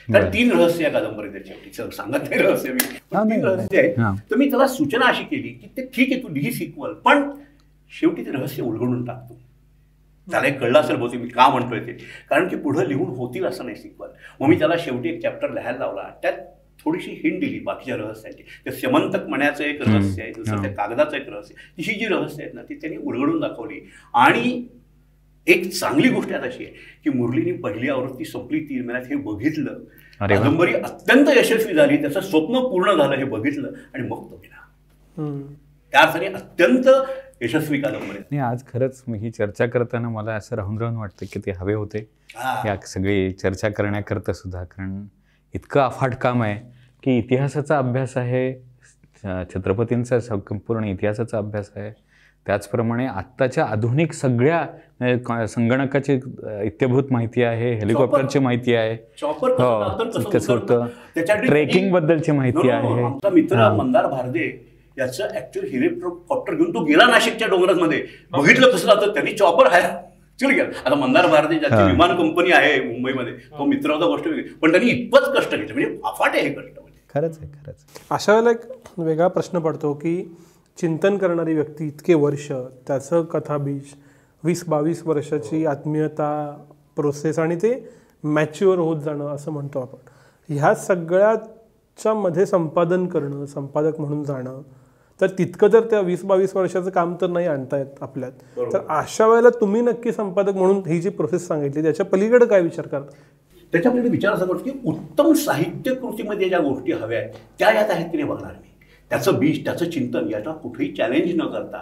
S1: कारण 3 रहस्य या कादंबरी त्याची सांगत नाही रहस्य मी, 3 रहस्य आहेत. तर मी त्याला सूचना अशी केली की ते ठीक आहे तू लिही सिक्वल, पण शेवटी ते रहस्य उलगडून टाकतो. त्याला एक कळलं असेल बहुतेक मी का म्हणतोय ते, कारण की पुढे लिहून होतील असं नाही सिक्वल. मग मी त्याला शेवटी एक चॅप्टर लिहायला लावला, त्यात थोडीशी हिंट दिली बाकीच्या रहस्याची. ते समंतक म्हणायचं एक रहस्य आहे, दुसरं त्या कागदाचं एक रहस्य. ही जी रहस्य आहेत ना ती त्यांनी उलगडून दाखवली. आणि एक चांगली गोष्ट आता अशी आहे की मुरलीने पहिली आवृत्ती संपली 3 महिन्यात हे बघितलं, कादंबरी अत्यंत यशस्वी झाली, त्याचं स्वप्न पूर्ण झालं हे बघितलं आणि मग तो गेला. त्या अर्थाने अत्यंत यशस्वी कादंबरी.
S3: नाही आज खरंच ही चर्चा करताना मला असं राहून राहून वाटतं की ते हवे होते या सगळी चर्चा करण्याकरता सुद्धा, कारण इतकं अफाट काम आहे की इतिहासाचा अभ्यास आहे, छत्रपतींचा संपूर्ण इतिहासाचा अभ्यास आहे, त्याचप्रमाणे आत्ताच्या आधुनिक सगळ्या संगणकाची इत्यभूत माहिती आहे, हेलिकॉप्टरची माहिती आहे, कसं होतं ट्रेकिंग बद्दलची माहिती आहे.
S1: आमचा मित्र मंदार भारदे याचं ऍक्च्युअली हेलिकॉप्टर घेऊन तो गेला नाशिकच्या डोंगरांमध्ये, बघितलं कसं जातं त्यांनी चॉपर हायर चल गेला. आता मंदार भारदे ज्याची विमान कंपनी आहे मुंबईमध्ये, तो मित्र होता गोष्ट वेगळी, पण त्यांनी इतकंच कष्ट घेतलं, म्हणजे अफाट आहे हे कष्ट.
S3: खरंच आहे खरंच.
S2: अशा वेळेला एक वेगळा प्रश्न पडतो की चिंतन करणारी व्यक्ती इतके वर्ष, त्याचं कथाबीज 20-22 वर्षाची आत्मीयता प्रोसेस आणि ते मॅच्युअर होत जाणं असं म्हणतो आपण, ह्या सगळ्याच्या मध्ये संपादन करणं, संपादक म्हणून जाणं, तर तितकं जर त्या 20-22 वर्षाचं काम तर नाही आणता येत आपल्यात. तर अशा वेळेला तुम्ही नक्की संपादक म्हणून ही जी प्रोसेस सांगितली त्याच्या पलीकडे काय विचार करता?
S1: त्याच्यापलीकडे विचार असा करतो की उत्तम साहित्य कृतीमध्ये ज्या गोष्टी हव्या आहेत त्या यात आहेत की नाही बघणार मी. त्याचं बीज, त्याचं चिंतन याचा कुठेही चॅलेंज न करता,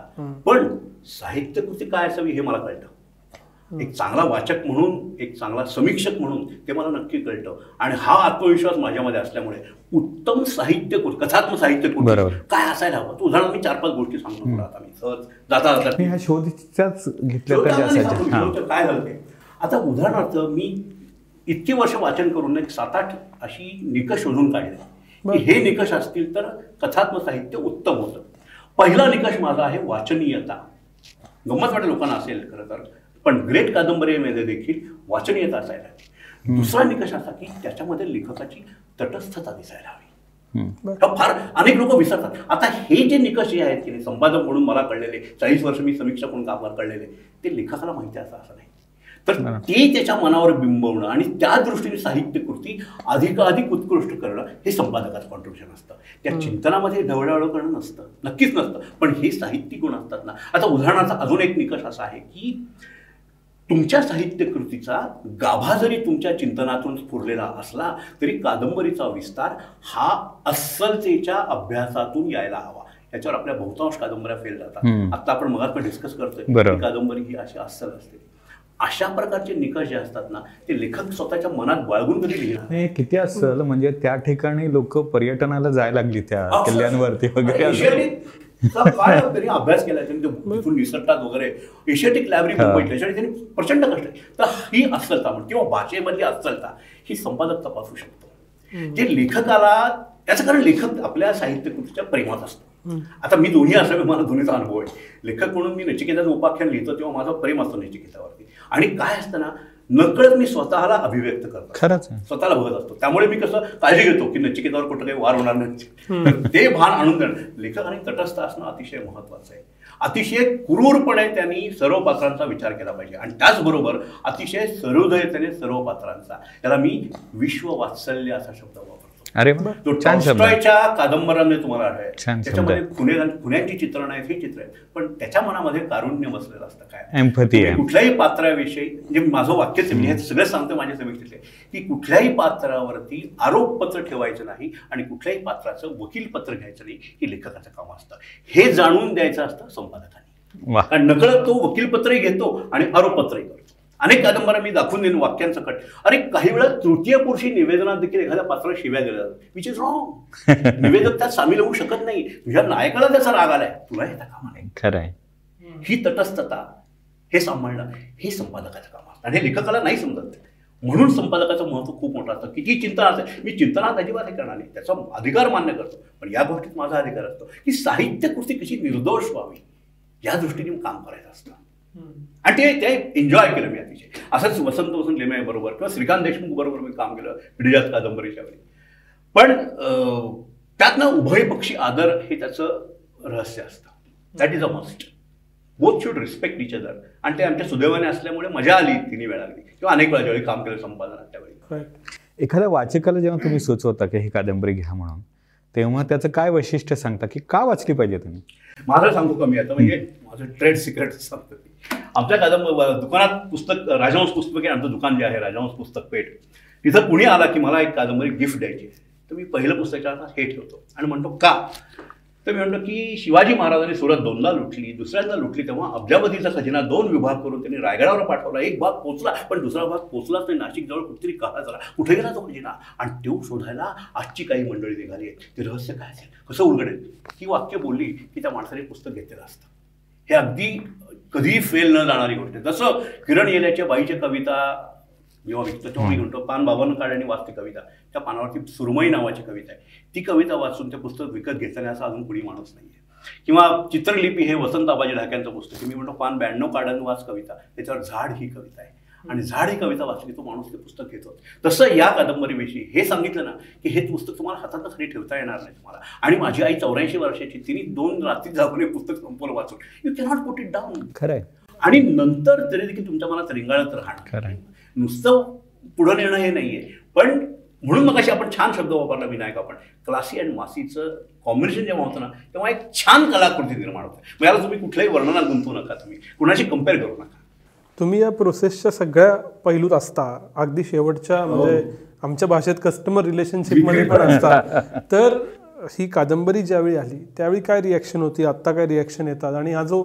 S1: पण साहित्यकृती काय असावी हे मला कळतं. एक चांगला वाचक म्हणून, एक चांगला समीक्षक म्हणून ते मला नक्की कळतं. आणि हा आत्मविश्वास माझ्यामध्ये असल्यामुळे उत्तम साहित्यकृती, कथात्मक साहित्यकृती काय असायला हवं. तो उदाहरण मी 4-5 गोष्टी सांगतो तुला आता. मी सहज जाता काय झालं ते. आता उदाहरणार्थ मी इतकी वर्ष वाचन करून एक 7-8 अशी निकष शोधून काढले की हे निकष असतील तर कथात्मक साहित्य उत्तम होतं. पहिला निकष माझा आहे वाचनीयता. गंमत वाटेल लोकांना असेल खरं तर, पण ग्रेट कादंबरीमध्ये देखील वाचनीयता असायला हवी. दुसरा निकष असा की त्याच्यामध्ये लेखकाची तटस्थता दिसायला हवी. फार अनेक लोक विसरतात. आता हे जे निकष जे आहेत की नाही संपादक म्हणून मला कळलेले, 40 वर्ष मी समीक्षक म्हणून कामावर कळलेले, ते लेखकाला माहिती असं नाही. तर ते त्याच्या मनावर बिंबवणं आणि त्या दृष्टीने साहित्यकृती अधिकाधिक उत्कृष्ट करणं हे संपादकाचं कॉन्ट्रिब्युशन असतं. त्या चिंतनामध्ये ढवळाढवळ करणं नसतं, नक्कीच नसतं, पण हे साहित्यिक गुण असतात ना. आता उदाहरणार्थ अजून एक निकष असा आहे की तुमच्या साहित्यकृतीचा गाभा जरी तुमच्या चिंतनातून स्फुरलेला असला तरी कादंबरीचा विस्तार हा अस्सलतेच्या अभ्यासातून यायला हवा. याच्यावर आपल्या बहुतांश कादंबऱ्या फेल जातात. आता आपण मगात डिस्कस करतोय, कादंबरी ही अशी अस्सल असते. अशा प्रकारचे निकष जे असतात ना ते लेखक स्वतःच्या मनात बाळगून कधी लिहिणार.
S3: नाही, किती असेल म्हणजे त्या ठिकाणी लोक पर्यटनाला जायला लागली त्या किल्ल्यांवरती वगैरे.
S1: काय त्यांनी अभ्यास केला, त्यांनी तिथून निसटतात वगैरे. एशियाटिक लायब्ररी मुंबईत त्याच्यासाठी त्यांनी प्रचंड कष्ट आहे. तर ही अस्सलता म्हण किंवा भाषेमधली अस्सलता ही संपादक तपासू शकतो. जे लेखकाला त्याचं कारण लेखक आपल्या साहित्यकृतीच्या प्रेमात असतो. आता मी दोन्ही असावे, मला दोन्हीचा अनुभव आहे. लेखक म्हणून मी नचिकेताचं उपाख्यान लिहितो तेव्हा माझं प्रेम असतं नचिकेतावरती. आणि काय असतं ना, नकळत मी स्वतःला अभिव्यक्त करतो,
S3: खरंच
S1: स्वतःला बघत असतो. त्यामुळे मी कसं काळजी घेतो की नचिकेतावर कुठं काही वार होणार नाही. ते भान आणून देणं लेखक आणि तटस्थ असणं अतिशय महत्वाचं आहे. अतिशय क्रूरपणे त्यांनी सर्व पात्रांचा विचार केला पाहिजे आणि त्याचबरोबर अतिशय सहृदयतेने सर्व पात्रांचा. त्याला मी विश्ववात्सल्य असा शब्द वापरतो.
S3: अरे
S1: तो टॉल्स्टॉयच्या कादंबऱ्यांमध्ये तुम्हाला आढळेल. त्याच्यामध्ये खुन्यांची चित्रण आहेत, हे चित्र आहे, पण त्याच्या मनामध्ये कारुण्य बसलेलं असतं. काय
S3: एम्पॅथी आहे.
S1: कुठल्याही पात्राविषयी, म्हणजे माझं वाक्यच आहे, हे सगळं सांगतो माझ्या समीक्षेतले, की कुठल्याही पात्रावरती आरोपपत्र ठेवायचं नाही आणि कुठल्याही पात्राचं वकीलपत्र घ्यायचं नाही. ही लेखकाचं काम असतं. हे जाणून द्यायचं असतं संपादकांनी. कारण नकळत तो वकीलपत्रही घेतो आणि आरोपपत्रही करतो. अनेक कादंबऱ्या मी दाखवून देईन वाक्यांसकट. अरे काही वेळा तृतीय पुरुषी निवेदनात देखील एखाद्या पात्राला शिव्या दिल्या जातात, विच इज रॉंग. निवेदक त्यात सामील होऊ शकत नाही. तुझ्या नायकाला त्याचा राग आलाय, तुला येता कामा नाही.
S3: खरं आहे.
S1: ही तटस्थता, हे सांभाळणं, हे संपादकाचं काम असतं आणि हे लेखकाला नाही समजत. म्हणून संपादकाचं महत्व खूप मोठं असतं. किती चिंतनात आहे, मी चिंतनात अजिबात हे करणार नाही, त्याचा अधिकार मान्य करतो, पण या गोष्टीत माझा अधिकार असतो की साहित्यकृती कशी निर्दोष व्हावी या दृष्टीने काम करायचं असतं. आणि ते एन्जॉय केलं मी अतिशय. असंच वसंत लेमये बरोबर किंवा श्रीकांत देशमुख बरोबर मी काम केलं पिढीजात कादंबरीच्या वेळी. पण त्यातनं उभयपक्षी आदर हे त्याचं रहस्य असतं. That is a must. Both should respect each other. आणि ते आमच्या सुदैवाने असल्यामुळे मजा आली तिन्ही वेळा लागली किंवा अनेक वेळा ज्यावेळी काम केलं संपादनात त्यावेळी.
S3: एखाद्या वाचकाला जेव्हा तुम्ही सुचवता की ही कादंबरी घ्या म्हणून, तेव्हा त्याचं काय वैशिष्ट्य सांगता की का वाचली पाहिजे तुम्ही?
S1: माझं सांगू कमी आता, म्हणजे माझं ट्रेड सिक्रेट सांगतो. आमच्या दुकानात पुस्तक, राजहंस पुस्तके, आमचं दुकान जे आहे राजहंस पुस्तक पेठ, तिथं कुणी आला की मला एक कादंबरी गिफ्ट द्यायची, तर मी पहिलं पुस्तकाचा हे ठेवतो आणि म्हणतो का, तर मी म्हणतो की शिवाजी महाराजांनी सुरत दोनदा लुटली, दुसऱ्यांदा लुटली तेव्हा अब्जावधीचा खजिना 2 विभाग करून त्यांनी रायगडावर पाठवला. एक भाग पोचला पण दुसरा भाग पोचलाच नाही. नाशिक जवळ कुठेतरी काळा झाला. कुठे गेला तो खजिना? आणि तो शोधायला आजची काही मंडळी निघाली आहे. ते रहस्य काय असेल, कसं उलगडेल? ही वाक्य बोलली की त्या माणसाने पुस्तक घेतलेलं असतं. हे अगदी कधीही फेल न जाणारी गोष्ट आहे. जसं किरण येल्याच्या बाईच्या कविता जेव्हा विकतो तेव्हा मी म्हणतो पान बाबांना काढणी वाचते कविता, त्या पानावरती सुरमई नावाची कविता आहे, ती कविता वाचून ते पुस्तक विकत घेतल्याने असा अजून कुणी माणूस नाही आहे. किंवा चित्रलिपी हे वसंत आबाजी ढाक्यांचं पुस्तक, मी म्हणतो पान 92 काढणी वाच कविता, त्याच्यावर झाड ही कविता आहे आणि झाड ही कविता वाचली तो माणूस ते पुस्तक घेतो. तसं या कादंबरीविषयी हे सांगितलं ना की हे पुस्तक तुम्हाला हातात खाली ठेवता येणार नाही तुम्हाला. आणि माझी आई 84 वर्षाची, तिने 2 रात्री जाऊन हे पुस्तक संपवलं वाचून. You cannot put it down.
S3: खरं आहे.
S1: आणि नंतर तरी देखील तुमच्या मनात रिंगाळत राहणार. नुसतं पुढं नेणं हे नाहीये. पण म्हणून मग अशी आपण छान शब्द वापरला विनायक, आपण क्लासी आणि मासीचं कॉम्बिनेशन जेव्हा होतं ना तेव्हा एक छान कलाकृती निर्माण होते. मग याला तुम्ही कुठल्याही वर्णनात गुंतवू नका, तुम्ही कुणाशी कम्पेअर करू नका.
S2: तुम्ही या प्रोसेसच्या सगळ्या पैलूत असता, अगदी शेवटच्या म्हणजे आमच्या भाषेत कस्टमर रिलेशनशिपमध्ये पण असता. तर ही कादंबरी ज्यावेळी आली त्यावेळी काय रिॲक्शन होती, आत्ता काय रिॲक्शन येतात, आणि हा जो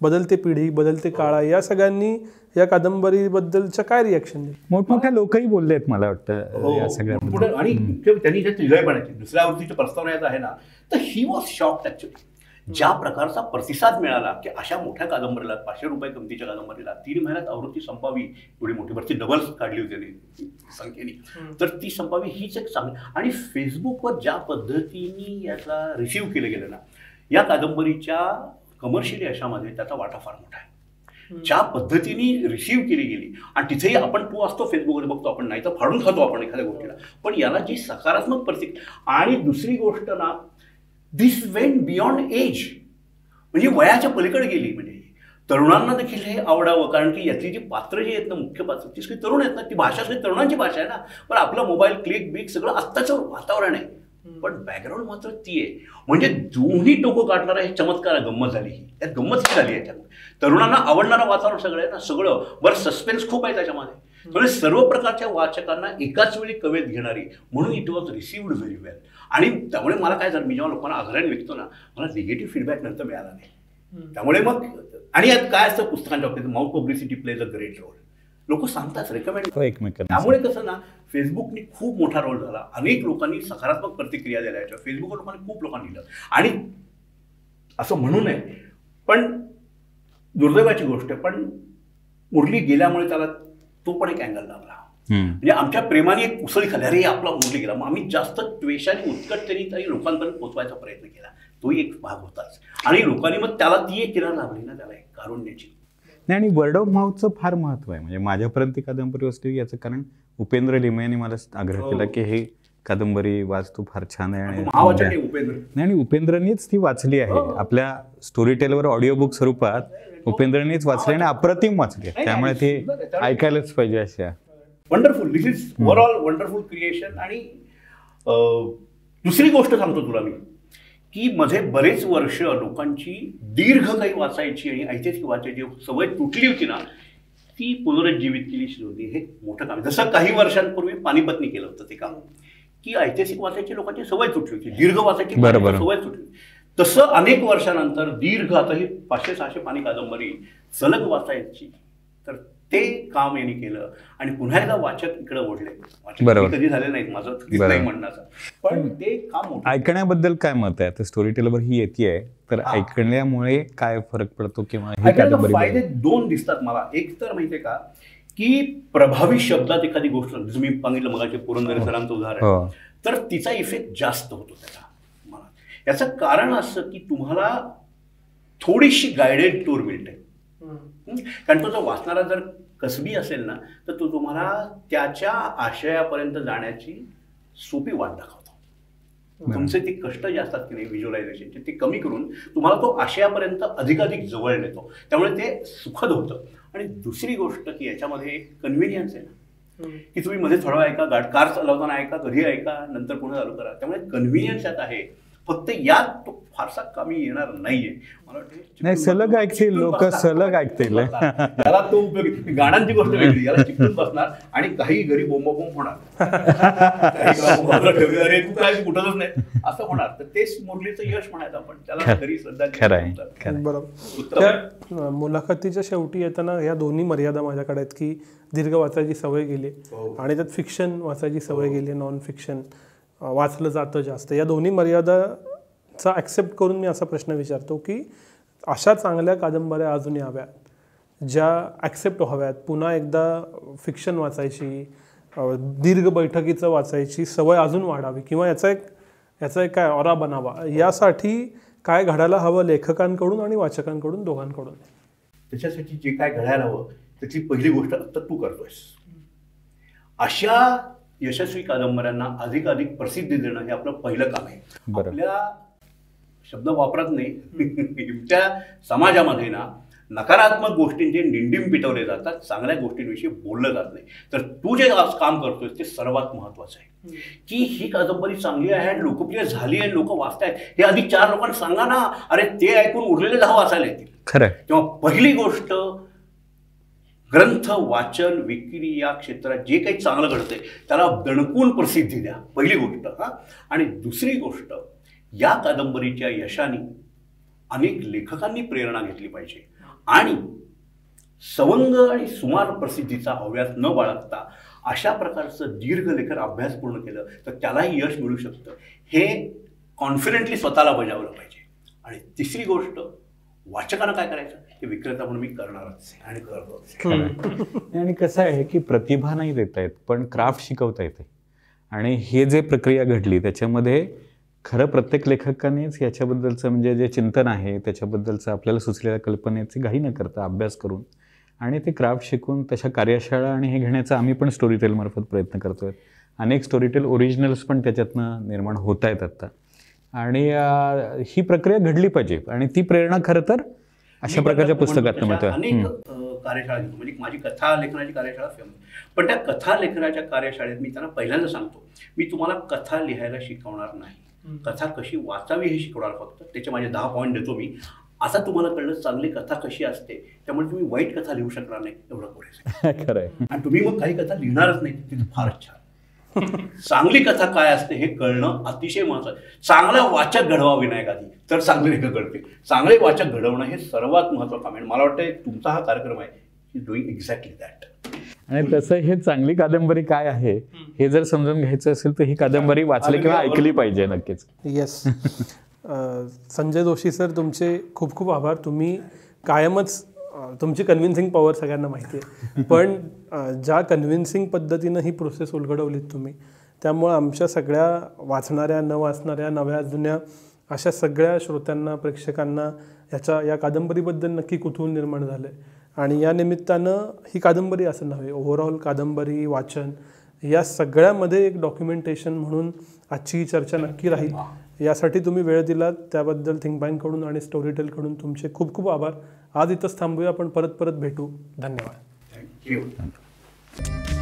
S2: बदलते पिढी बदलते काळा, या सगळ्यांनी या कादंबरीबद्दलच्या काय रिॲक्शन दिली?
S3: मोठमोठ्या लोकही बोलले आहेत मला वाटतं या सगळ्या.
S1: आणि त्यांनी जे त्रिलयपणाची दुसऱ्या आवृत्तीच्या प्रस्तावना आहे ना, तर ही वॉज शॉक्ड ॲक्च्युली. ज्या प्रकारचा प्रतिसाद मिळाला की अशा मोठ्या कादंबरीला, 500 रुपये किमतीच्या कादंबरीला 3 महिन्यात आवृत्ती संपावी, एवढी मोठी वरची डबल काढली होती त्यांनी संख्येने, तर ती संपावी हीच एक चांगली. आणि फेसबुकवर ज्या पद्धतीने याचा रिसीव्ह केलं गेलं ना, या कादंबरीच्या कमर्शियली यशामध्ये त्याचा वाटा फार मोठा आहे. ज्या पद्धतीने रिसीव्ह केली गेली, आणि तिथेही आपण तू असतो फेसबुकवर बघतो आपण, नाही तर फाडून खातो आपण एखाद्या गोष्टीला, पण याला जी सकारात्मक प्रतिक्रिया. आणि दुसरी गोष्ट ना, दिस वेंट बियॉन्ड एज, म्हणजे वयाच्या पलीकडे गेली. म्हणजे तरुणांना देखील हे आवडावं, कारण की यातली जी पात्र जी आहेत ना, मुख्य पात्र ती सगळी तरुण आहेत ना, ती भाषा सगळी तरुणांची भाषा आहे ना. पण आपला मोबाईल क्लिक बिक सगळं आत्ताचं वातावरण आहे, पण बॅकग्राऊंड मात्र ती आहे. म्हणजे दोन्ही टोकं काढणारा हे चमत्कार गंमत झाली. ही त्यात गंमत झाली याच्यामध्ये. तरुणांना आवडणारं वातावरण सगळं आहे ना, सगळं बरं, सस्पेन्स खूप आहे त्याच्यामध्ये. म्हणजे सर्व प्रकारच्या वाचकांना एकाच वेळी कवेत घेणारी, म्हणून इट वॉज रिसिव्ड व्हेरी वेल. आणि त्यामुळे मला काय झालं, मी जेव्हा लोकांना आग्रहाने विकतो ना, मला निगेटिव्ह फीडबॅक नंतर मिळाला नाही. त्यामुळे मग, आणि यात काय असतं पुस्तकांच्या बाबतीत, mouth publicity plays a great role. लोक सांगतात, रेकमेंड.
S3: एकमेकांना
S1: त्यामुळे कसं ना, फेसबुकनी खूप मोठा रोल झाला. अनेक लोकांनी सकारात्मक प्रतिक्रिया दिल्या याच्या. फेसबुकवर लोकांनी खूप लोकांनी लिहिलं. आणि असं म्हणू नये, पण दुर्दैवाची गोष्ट आहे, पण मुरली गेल्यामुळे त्याला तो पण एक अँगल लागला. म्हणजे आमच्या प्रेमाने एक उसळी खाली, अरे आपला मुरली गेला, मग आम्ही जास्त द्वेषाने उत्कटतेने तरी लोकांपर्यंत पोहोचवायचा प्रयत्न केला. तोही एक भाग होताच. आणि लोकांनी मग त्याला ती एक किरण लाभली ना, त्याला एक कारुण्याची.
S3: नाही, आणि वर्ड ऑफ माउथचं फार महत्व आहे. म्हणजे माझ्यापर्यंत ती कादंबरी वाचली याचं कारण उपेंद्र लिमये यांनी मला आग्रह केला की हे कादंबरी वाच, तू फार छान आहे. आणि उपेंद्रनीच ती वाचली आहे. आपल्या स्टोरी टेलवर ऑडिओ बुक स्वरूपात उपेंद्रनीच वाचली आणि अप्रतिम वाचली. त्यामुळे ती ऐकायलाच पाहिजे अशा.
S1: Wonderful, this is overall wonderful creation. आणि दुसरी गोष्ट सांगतो तुला मी, की मध्ये बरेच वर्ष लोकांची दीर्घ काही वाचायची आणि ऐतिहासिक वाचायची सवय तुटली होती ना, ती पुनरुज्जीवित केली होती. हे मोठं काम. जसं काही वर्षांपूर्वी पानिपतनी केलं होतं ते काम, की ऐतिहासिक वाचायची लोकांची सवय तुटली होती, दीर्घ वाचायची सवय तुटली. तसं अनेक वर्षानंतर दीर्घ, आता ही 500-600 पानी कादंबरी सलग वाचायची, तर ते काम यांनी केलं. आणि पुन्हा एकदा वाचक इकडे ओढले. कधी झाले नाहीत, माझं नाही म्हणण्याचं, पण ते काम.
S3: ऐकण्याबद्दल काय मत आहे? आता स्टोरी टेलवर ही येते, तर ऐकण्यामुळे काय फरक पडतो किंवा
S1: फायदे दोन दिसतात मला. एक तर माहितीये का, की प्रभावी शब्दात एखादी गोष्ट, जसं मी सांगितलं मगाशी पुरंदरे सरांचं उदाहरण, तर तिचा इफेक्ट जास्त होतो त्याचा मला. याचं कारण असं की तुम्हाला थोडीशी गायडेड टूर मिळते. कारण तो जर वाचणारा जर कसबी असेल ना, तर तो तुम्हाला त्याच्या आशयापर्यंत जाण्याची सोपी वाट दाखवतो. तुमचे ते कष्ट जे असतात की नाही व्हिज्युअलायझेशनचे, ते कमी करून तुम्हाला तो आशयापर्यंत अधिकाधिक जवळ नेतो. त्यामुळे ते सुखद होतं. आणि दुसरी गोष्ट की याच्यामध्ये एक कन्व्हिनियन्स आहे ना, की तुम्ही मध्ये थोडा ऐका, कार चालवताना ऐका, कधी ऐका, नंतर पुन्हा चालू करा. त्यामुळे कन्व्हिनियन्स यात आहे. फक्त यात तो फारसा कमी येणार नाहीये. मला
S3: वाटतं सलग ऐकतील लोक, सलग ऐकतील.
S1: त्याला तो उपयोगी. गाण्यांची गोष्ट वेगळी, याला चिकटून बसणार आणि काही घरी बोंबाबोंब होणार, अरे तू काय कुठंच नाही असं होणार. तर तेच मुरलीचं यश म्हणायचं आपण त्याला. घरी श्रद्धा.
S2: बरोबर. मुलाखतीच्या शेवटी येताना या दोन्ही मर्यादा माझ्याकडे आहेत, की दीर्घ वाचायची सवय गेली आणि त्यात फिक्शन वाचायची सवय गेली, नॉन फिक्शन वाचलं जातं जास्त. या दोन्ही मर्यादाचा ॲक्सेप्ट करून मी असा प्रश्न विचारतो की अशा चांगल्या कादंबऱ्या अजून याव्यात, ज्या ॲक्सेप्ट व्हाव्यात. पुन्हा एकदा फिक्शन वाचायची, दीर्घ बैठकीचं वाचायची सवय अजून वाढावी, किंवा याचा एक काय ऑरा बनावा. यासाठी काय घडायला हवं लेखकांकडून आणि वाचकांकडून, दोघांकडून?
S1: त्याच्यासाठी जे काय घडायला हवं त्याची पहिली गोष्ट आता तू करतोयस. अशा यशस्वी कादंबऱ्यांना अधिकाधिक प्रसिद्धी देणं हे आपलं पहिलं काम आहे. आपल्या शब्द वापरत नाही, त्या समाजामध्ये ना नकारात्मक गोष्टींचे निंडीम पिटवले जातात, चांगल्या गोष्टींविषयी बोललं जात नाही. तर तू जे आज काम करतोय ते सर्वात महत्वाचं आहे, की ही कादंबरी चांगली आहे आणि लोकप्रिय झाली आहे, लोक वाचतायत, हे आधी 4 लोकांना सांगा ना. अरे ते ऐकून उरलेले 10 वाचायला येतील.
S3: खरं.
S1: तेव्हा पहिली गोष्ट, ग्रंथ वाचन विक्री या क्षेत्रात जे काही चांगलं घडतंय त्याला दणकून प्रसिद्धी द्या, पहिली गोष्ट. आणि दुसरी गोष्ट, या कादंबरीच्या यशाने अनेक लेखकांनी प्रेरणा घेतली पाहिजे आणि सवंग आणि सुमार प्रसिद्धीचा हव्यास न बाळगता अशा प्रकारचं दीर्घ लेखन अभ्यास पूर्ण केलं तर त्यालाही यश मिळू शकतं, हे कॉन्फिडेंटली स्वतःला बजावलं पाहिजे. आणि तिसरी गोष्ट, वाचकांना काय करायचं हे विक्रेता म्हणून मी करणारच आणि करतो.
S3: आणि कसं आहे की प्रतिभा नाही देता येत, पण क्राफ्ट शिकवता येते. आणि हे जे प्रक्रिया घडली त्याच्यामध्ये खरं प्रत्येक लेखकानेच याच्याबद्दलचं म्हणजे जे चिंतन आहे त्याच्याबद्दलचं आपल्याला सुचलेल्या कल्पनेची घाई न करता अभ्यास करून आणि ते क्राफ्ट शिकून तशा कार्यशाळा आणि हे घेण्याचा आम्ही पण स्टोरीटेल मार्फत प्रयत्न करतोय. अनेक स्टोरीटेल ओरिजिनल्स पण त्याच्यातनं निर्माण होत आहेत आत्ता. आणि ही प्रक्रिया घडली पाहिजे आणि ती प्रेरणा खरं तर अशा प्रकारच्या पुस्तकात मिळते.
S1: अनेक कार्यशाळा घेतो, म्हणजे माझी कथा लेखनाची कार्यशाळा फेमस, पण त्या कथा लेखनाच्या कार्यशाळेत मी त्यांना पहिल्यांदा सांगतो, मी तुम्हाला कथा लिहायला शिकवणार नाही, कथा कशी वाचावी हे शिकवणार फक्त. त्याचे माझे 10 पॉईंट देतो मी. आता तुम्हाला कळलं चांगली कथा कशी असते, त्यामुळे तुम्ही वाईट कथा लिहू शकणार नाही, एवढं पुरेसं.
S3: खरंय.
S1: आणि तुम्ही मग काही कथा लिहिणारच नाही, तिथे फारच छान. चांगली कथा काय असते हे कळणं अतिशय महत्वाचं. चांगला वाचक घडवा विनायक आधी, तर चांगले लेखक घडते. चांगले वाचक घडवणं हे सर्वात महत्वाचं काम आहे. मला वाटतं तुमचा हा कार्यक्रम आहे, डुईंग एक्झॅक्टली दॅट.
S3: आणि तसं हे चांगली कादंबरी काय आहे हे जर समजून घ्यायचं असेल तर ही कादंबरी वाचली किंवा ऐकली पाहिजे नक्कीच.
S2: येस. संजय जोशी सर, तुमचे खूप खूप आभार. तुम्ही कायमच तुमची कन्व्हिन्सिंग पॉवर सगळ्यांना माहिती आहे, पण ज्या कन्व्हिन्सिंग पद्धतीनं ही प्रोसेस उलगडवलीत तुम्ही, त्यामुळं आमच्या सगळ्या वाचणाऱ्या, न वाचणाऱ्या, नव्या जुन्या अशा सगळ्या श्रोत्यांना, प्रेक्षकांना या कादंबरीबद्दल नक्की कुतूहल निर्माण झालं आहे. आणि या निमित्तानं ही कादंबरी असं नव्हे, ओव्हरऑल कादंबरी, वाचन या सगळ्यामध्ये एक डॉक्युमेंटेशन म्हणून आजची ही चर्चा नक्की राहील. यासाठी तुम्ही वेळ दिलात त्याबद्दल थिंकबँककडून आणि स्टोरीटेलकडून तुमचे खूप खूप आभार. आज इथंच थांबूया, आपण परत भेटू. धन्यवाद.
S1: थँक्यू.